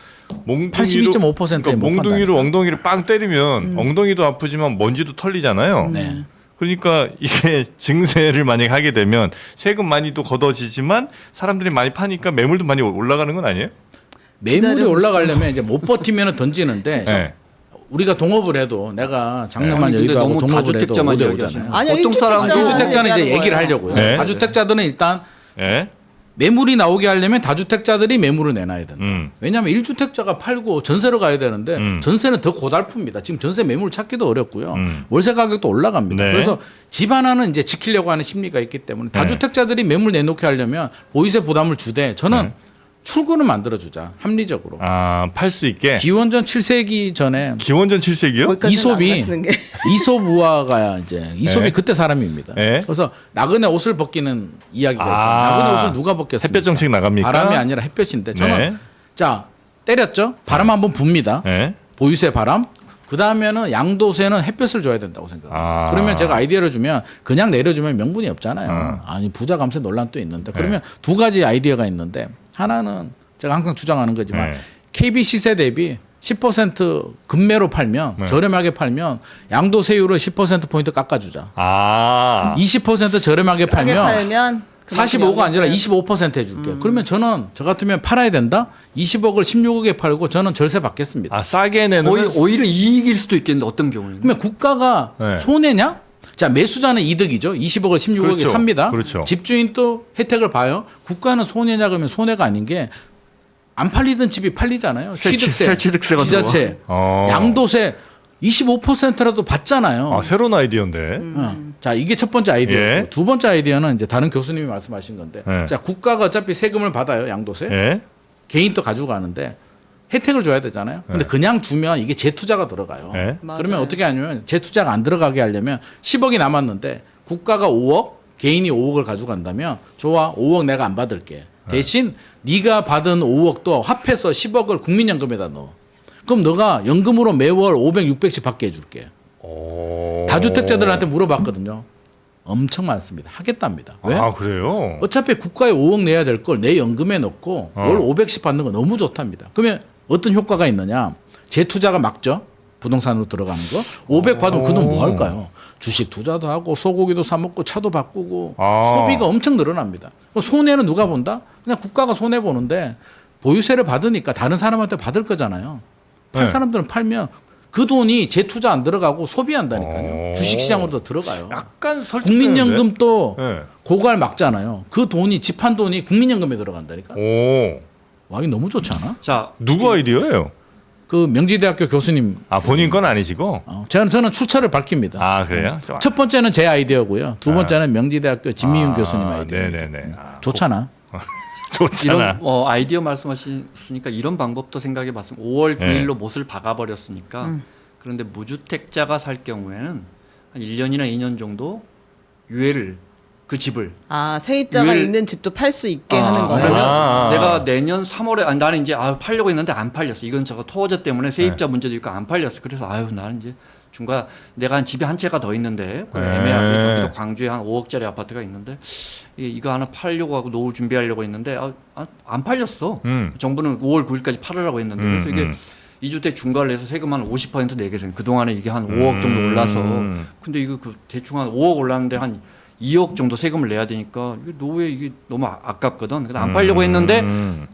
몽둥이로 82.5%에 그러니까 못 몽둥이로 판다니까. 엉덩이를 빵 때리면 엉덩이도 아프지만 먼지도 털리잖아요. 네. 그러니까 이게 증세를 만약에 하게 되면 세금 많이 또 걷어지지만 사람들이 많이 파니까 매물도 많이 올라가는 건 아니에요? 매물이 기다려보시죠. 올라가려면 이제 못 버티면 던지는데 네. 우리가 동업을 해도 내가 작년만 아니, 근데 여의도 하고 너무 동업을 해도 다주택자만 5대 이야기하시네. 5잖아요. 아니요, 보통 사람은 일주택자 일주택자는 이제 얘기하는 얘기를 거예요. 하려고요. 네. 다주택자들은 일단 네. 매물이 나오게 하려면 다주택자들이 매물을 내놔야 된다. 왜냐하면 1주택자가 팔고 전세로 가야 되는데 전세는 더 고달픕니다. 지금 전세 매물 찾기도 어렵고요. 월세 가격도 올라갑니다. 네. 그래서 집 하나는 이제 지키려고 하는 심리가 있기 때문에 다주택자들이 매물 내놓게 하려면 보유세 부담을 주되 저는 출구는 만들어주자. 합리적으로. 아, 팔 수 있게. 기원전 7세기 전에 기원전 7세기요? 거기까지는 이솝이 안 가시는 게. 이솝 우화가 이제 이솝이 네. 그때 사람입니다. 네. 그래서 나그네 옷을 벗기는 이야기가 아. 있잖아요. 나그네 옷을 누가 벗겼습니까? 햇볕 정책 나갑니까? 바람이 아니라 햇볕인데 저는 네. 자 때렸죠. 바람 한번 붑니다. 네. 보유세 바람. 그 다음에는 양도세는 햇볕을 줘야 된다고 생각합니다. 아. 그러면 제가 아이디어를 주면 그냥 내려주면 명분이 없잖아요. 아니 부자 감세 논란도 있는데 그러면 두 가지 아이디어가 있는데 하나는 제가 항상 주장하는 거지만 네. KB 시세 대비 10% 급매로 팔면 네. 저렴하게 팔면 양도세율을 10%포인트 깎아주자. 아. 20% 저렴하게 싸게 팔면 팔면 45가 아니라 양도세. 25% 해줄게. 그러면 저는 저 같으면 팔아야 된다. 20억을 16억에 팔고 저는 절세 받겠습니다. 아, 싸게 내는 거의 오히려 이익일 수도 있겠는데 어떤 경우에는? 그러면 국가가 네. 손해냐? 자 매수자는 이득이죠. 20억을 16억에 그렇죠. 삽니다. 그렇죠. 집주인 또 혜택을 봐요. 국가는 손해냐 그러면 손해가 아닌 게 안 팔리던 집이 팔리잖아요. 취득세, 새 취득세가 지자체, 어. 양도세 25%라도 받잖아요. 아, 새로운 아이디어인데. 자 이게 첫 번째 아이디어. 예. 두 번째 아이디어는 이제 다른 교수님이 말씀하신 건데, 예. 자 국가가 어차피 세금을 받아요 양도세. 예. 개인 또 가지고 가는데 혜택을 줘야 되잖아요. 근데 그냥 주면 이게 재투자가 들어가요. 예. 그러면 맞아요. 어떻게 하냐면 재투자가 안 들어가게 하려면 10억이 남았는데 국가가 5억, 개인이 5억을 가져간다면 좋아 5억 내가 안 받을게. 대신 네가 받은 5억도 합해서 10억을 국민연금에다 넣어. 그럼 너가 연금으로 매월 500, 600씩 받게 해줄게. 오. 다주택자들한테 물어봤거든요. 엄청 많습니다. 하겠답니다. 왜? 아, 그래요? 어차피 국가에 5억 내야 될 걸 내 연금에 넣고 월 500씩 받는 거 너무 좋답니다. 그러면 어떤 효과가 있느냐? 재투자가 막죠. 부동산으로 들어가는 거. 500 받으면 그 돈 뭐 할까요? 주식 투자도 하고 소고기도 사 먹고 차도 바꾸고 아. 소비가 엄청 늘어납니다. 손해는 누가 본다? 그냥 국가가 손해 보는데 보유세를 받으니까 다른 사람한테 받을 거잖아요. 팔 네. 사람들은 팔면 그 돈이 재투자 안 들어가고 소비한다니까요. 오. 주식시장으로 더 들어가요. 약간 설득. 국민연금도 네. 고갈 막잖아요. 그 돈이 집 한 돈이 국민연금에 들어간다니까. 오. 와 이거 너무 좋지 않아? 자, 누구 아이디어예요? 그 명지대학교 교수님. 아, 본인 건 아니시고. 저는 출처를 밝힙니다. 아, 그래요? 좀- 첫 번째는 제 아이디어고요. 두 번째는 명지대학교 진미윤 교수님 아이디어. 네네네. 아, 좋잖아. 좋잖아. 이런 아이디어 말씀하시니까 이런 방법도 생각해봤습니다. 5월 9일로 못을 박아버렸으니까 그런데 무주택자가 살 경우에는 한 1년이나 2년 정도 유예를 그 집을 아 세입자가 유예- 있는 집도 팔 수 있게 하는 거예요. 왜냐면 아. 내가 내년 3월에 나는 이제 팔려고 했는데 안 팔렸어. 이건 저거 토어제 때문에 세입자 문제도 있고 안 팔렸어. 그래서 나는 이제 중간 내가 한 집이 한 채가 더 있는데 애매하게 경기도 광주에 한 5억짜리 아파트가 있는데 이거 하나 팔려고 하고 노후 준비하려고 했는데 안 팔렸어. 정부는 5월 9일까지 팔으라고 했는데 그래서 이게 2주택 중과를 해서 세금 한 50% 내게 생겨. 그동안에 이게 한 5억 정도 올라서 근데 이거 대충 한 5억 올랐는데 한 2억 정도 세금을 내야 되니까 이게 노후에 이게 너무 아깝거든. 그래서 안 팔려고 했는데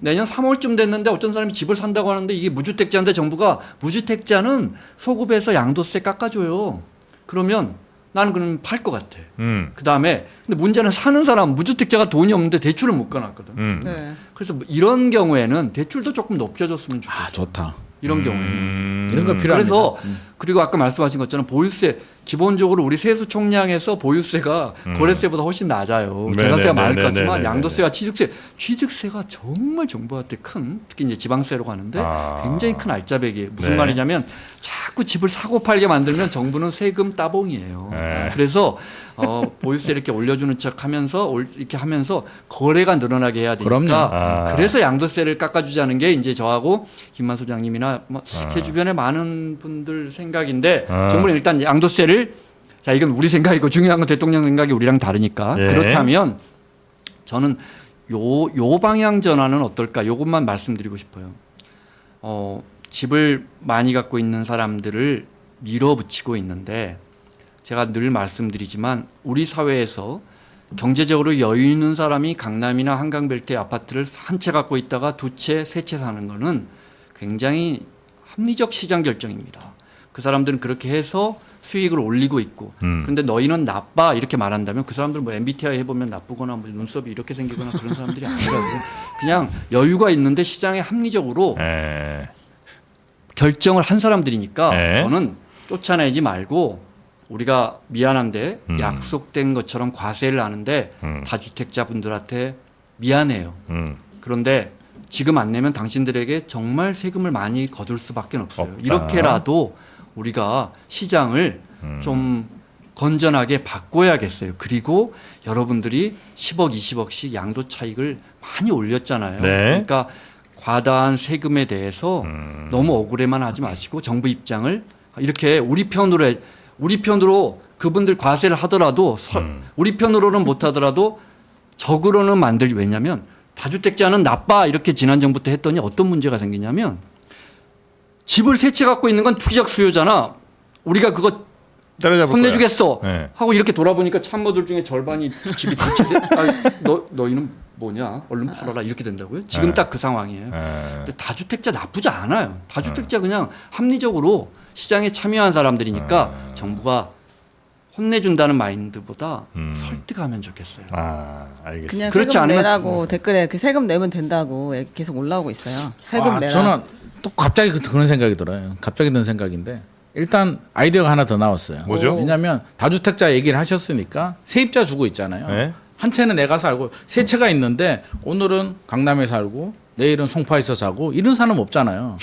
내년 3월쯤 됐는데 어떤 사람이 집을 산다고 하는데 이게 무주택자인데 정부가 무주택자는 소급해서 양도세 깎아줘요. 그러면 나는 그럼 팔 것 같아. 그 다음에 근데 문제는 사는 사람 무주택자가 돈이 없는데 대출을 못 가놨거든. 네. 그래서 이런 경우에는 대출도 조금 높여줬으면 좋겠어. 아 좋다. 이런 경우에는. 이런 거 필요합니다. 그래서 그리고 아까 말씀하신 것처럼 보유세 기본적으로 우리 세수 총량에서 보유세가 거래세보다 훨씬 낮아요. 재산세가 많을 것 같지만 양도세와 취득세가 정말 정부한테 큰 특히 이제 지방세로 가는데 굉장히 큰 알짜배기예요. 무슨 네. 말이냐면 자꾸 집을 사고 팔게 만들면 정부는 세금 따봉이에요. 네. 그래서 보유세 이렇게 올려주는 척하면서 이렇게 하면서 거래가 늘어나게 해야 되니까 그럼요. 그래서 양도세를 깎아주자는 게 이제 저하고 김만 소장님이나 제 주변에 많은 분들 생각인데 정부는 일단 양도세를 자, 이건 우리 생각이고 중요한 건 대통령 생각이 우리랑 다르니까. 예. 그렇다면 저는 요 방향 전환은 어떨까? 요것만 말씀드리고 싶어요. 집을 많이 갖고 있는 사람들을 밀어붙이고 있는데 제가 늘 말씀드리지만 우리 사회에서 경제적으로 여유 있는 사람이 강남이나 한강벨트의 아파트를 한 채 갖고 있다가 두 채, 세 채 사는 거는 굉장히 합리적 시장 결정입니다. 그 사람들은 그렇게 해서 수익을 올리고 있고 그런데 너희는 나빠 이렇게 말한다면 그 사람들 뭐 MBTI 해보면 나쁘거나 뭐 눈썹이 이렇게 생기거나 그런 사람들이 아니라고 그냥 여유가 있는데 시장에 합리적으로 결정을 한 사람들이니까 저는 쫓아내지 말고 우리가 미안한데 약속된 것처럼 과세를 하는데 다주택자분들한테 미안해요. 그런데 지금 안 내면 당신들에게 정말 세금을 많이 거둘 수밖에 없어요. 없다. 이렇게라도 우리가 시장을 좀 건전하게 바꿔야겠어요. 그리고 여러분들이 10억, 20억씩 양도 차익을 많이 올렸잖아요. 네. 그러니까 과다한 세금에 대해서 너무 억울해만 하지 마시고 정부 입장을 이렇게 우리 편으로 그분들 과세를 하더라도 우리 편으로는 못 하더라도 적으로는 만들지. 왜냐하면 다주택자는 나빠 이렇게 지난 정부 때 했더니 어떤 문제가 생기냐면 집을 세 채 갖고 있는 건 투기적 수요잖아. 우리가 그거 따라잡을 혼내주겠어 거야. 네. 하고 이렇게 돌아보니까 참모들 중에 절반이 집이 두 채. 너희는 뭐냐? 얼른 팔아라 이렇게 된다고요? 지금 딱 그 상황이에요. 근데 다주택자 나쁘지 않아요. 다주택자 그냥 합리적으로 시장에 참여한 사람들이니까 정부가 혼내준다는 마인드보다 설득하면 좋겠어요. 알겠습니다. 그냥 그렇지 세금 않으면- 내라고 댓글에 그 세금 내면 된다고 계속 올라오고 있어요. 세금 내라. 저는 또 갑자기 그런 생각이 들어요. 갑자기 든 생각인데 일단 아이디어가 하나 더 나왔어요. 뭐죠? 왜냐하면 다주택자 얘기를 하셨으니까 세입자 주고 있잖아요. 네. 한 채는 내가 살고 세 채가 있는데 오늘은 강남에 살고 내일은 송파에서 사고 이런 사람 없잖아요.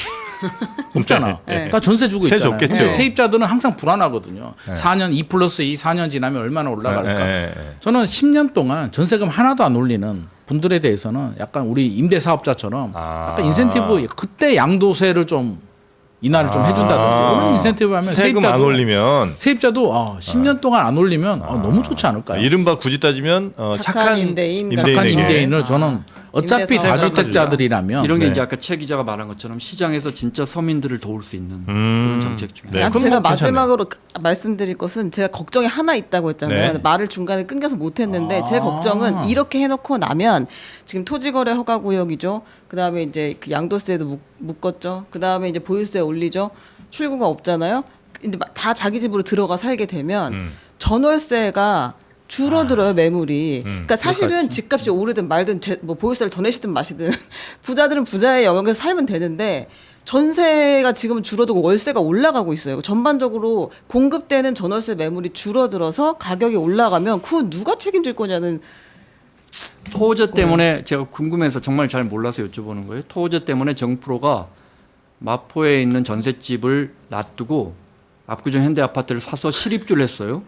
없잖아. 네. 다 전세 주고 세죠, 있잖아요. 없겠죠. 근데 세입자들은 항상 불안하거든요. 4년 2+2 4년 지나면 얼마나 올라갈까. 저는 10년 동안 전세금 하나도 안 올리는 분들에 대해서는 약간 우리 임대 사업자처럼 약간 인센티브 그때 양도세를 좀 인하를 좀 해준다든지 그런 인센티브 하면 세금 안 올리면 세입자도 10년 동안 안 올리면 너무 좋지 않을까요? 이른바 굳이 따지면 착한 임대인 착한 임대인에게. 임대인을 저는 어차피 임대사업자 다주택자들이라면 이런 게 네. 이제 아까 최 기자가 말한 것처럼 시장에서 진짜 서민들을 도울 수 있는 그런 정책 중이에요. 네, 약 그건 제가 뭐 괜찮아요. 마지막으로 말씀드릴 것은 제가 걱정이 하나 있다고 했잖아요. 네. 말을 중간에 끊겨서 못했는데 제 걱정은 이렇게 해놓고 나면 지금 토지거래 허가구역이죠. 그 다음에 이제 그 양도세도 묶었죠. 그 다음에 이제 보유세 올리죠. 출구가 없잖아요. 근데 다 자기 집으로 들어가 살게 되면 전월세가 줄어들어요 매물이. 그러니까 사실은 집값이 오르든 말든 뭐 보유세를 더 내시든 마시든 부자들은 부자의 영역에서 살면 되는데 전세가 지금 줄어들고 월세가 올라가고 있어요. 전반적으로 공급되는 전월세 매물이 줄어들어서 가격이 올라가면 그건 누가 책임질 거냐는. 토저 때문에 제가 궁금해서 정말 잘 몰라서 여쭤보는 거예요. 토저 때문에 정프로가 마포에 있는 전셋집을 놔두고 압구정 현대 아파트를 사서 실입주를 했어요.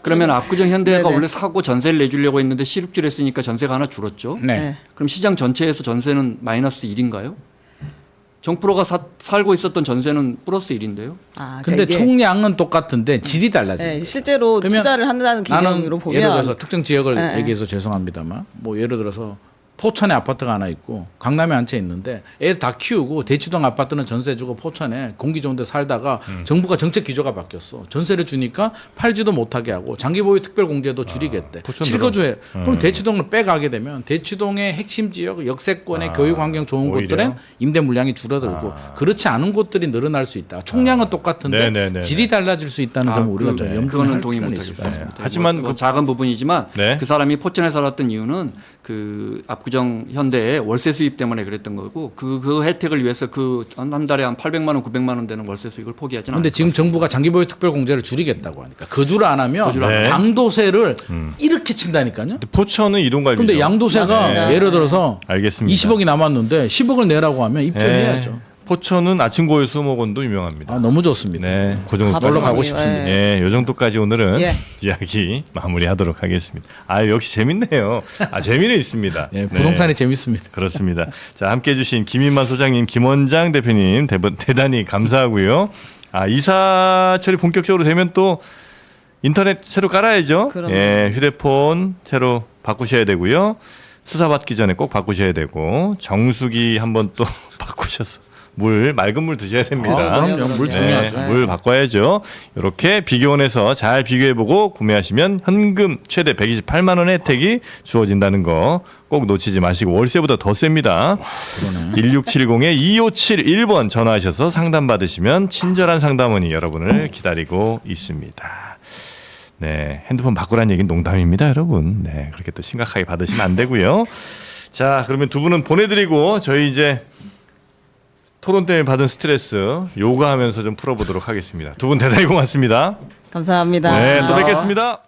그러면 압구정 현대가 네네. 원래 사고 전세를 내주려고 했는데 실입주를 했으니까 전세가 하나 줄었죠. 네. 그럼 시장 전체에서 전세는 마이너스 1인가요? 정프로가 살고 있었던 전세는 플러스 1인데요. 아, 근데 이게- 총량은 똑같은데 질이 달라져요. 네, 실제로 그러면 투자를 한다는 나는 기념으로 보면 예를 들어서 특정 지역을 네, 얘기해서 죄송합니다만 뭐 예를 들어서 포천에 아파트가 하나 있고 강남에 한 채 있는데 애 다 키우고 대치동 아파트는 전세 주고 포천에 공기 좋은 데 살다가 정부가 정책 기조가 바뀌었어. 전세를 주니까 팔지도 못하게 하고 장기보유 특별공제도 줄이겠대. 포천으로. 실거주해. 그럼 대치동을 빼가게 되면 대치동의 핵심 지역 역세권의 교육 환경 좋은 오히려? 곳들은 임대 물량이 줄어들고 그렇지 않은 곳들이 늘어날 수 있다. 총량은 똑같은데 네네네네. 질이 달라질 수 있다는 점을 우리가 좀 염두에 그거는 할 동의 필요는 못하겠습니다. 있을 것 같습니다. 하지만 뭐 작은 부분이지만 네. 그 사람이 포천에 살았던 이유는 그 압구정 현대에 월세 수입 때문에 그랬던 거고 그 혜택을 위해서 그 한 달에 한 800만 원, 900만 원 되는 월세 수익을 포기하지는 근데 않을 지금 정부가 장기보유 특별공제를 줄이겠다고 하니까 거주를 안 하면 거주를 안 하면? 양도세를 이렇게 친다니까요. 근데 포천은 이동갈비죠. 근데 양도세가 맞습니다. 예를 들어서 알겠습니다. 20억이 남았는데 10억을 내라고 하면 입주해야죠. 네. 포천은 아침고요 수목원도 유명합니다. 너무 좋습니다. 네, 그 정도까지 놀러 가고 가보니, 싶습니다. 예, 요 정도까지 오늘은 예. 이야기 마무리하도록 하겠습니다. 역시 재밌네요. 재미는 있습니다. 예, 부동산이 재밌습니다. 그렇습니다. 자, 함께 해주신 김인만 소장님, 김원장 대표님 대단히 감사하고요. 이사철이 본격적으로 되면 또 인터넷 새로 깔아야죠. 그럼요. 예, 휴대폰 새로 바꾸셔야 되고요. 수사 받기 전에 꼭 바꾸셔야 되고 정수기 한번 또 바꾸셔서 맑은 물 드셔야 됩니다. 그럼요. 물 중요하죠. 물 바꿔야죠. 이렇게 비교원에서 잘 비교해보고 구매하시면 현금 최대 128만 원의 혜택이 주어진다는 거 꼭 놓치지 마시고 월세보다 더 셉니다. 1670-2571번 전화하셔서 상담받으시면 친절한 상담원이 여러분을 기다리고 있습니다. 네, 핸드폰 바꾸라는 얘기는 농담입니다, 여러분. 네, 그렇게 또 심각하게 받으시면 안 되고요. 자, 그러면 두 분은 보내드리고 저희 이제 토론 때문에 받은 스트레스 요가하면서 좀 풀어보도록 하겠습니다. 두 분 대단히 고맙습니다. 감사합니다. 네, 또 뵙겠습니다.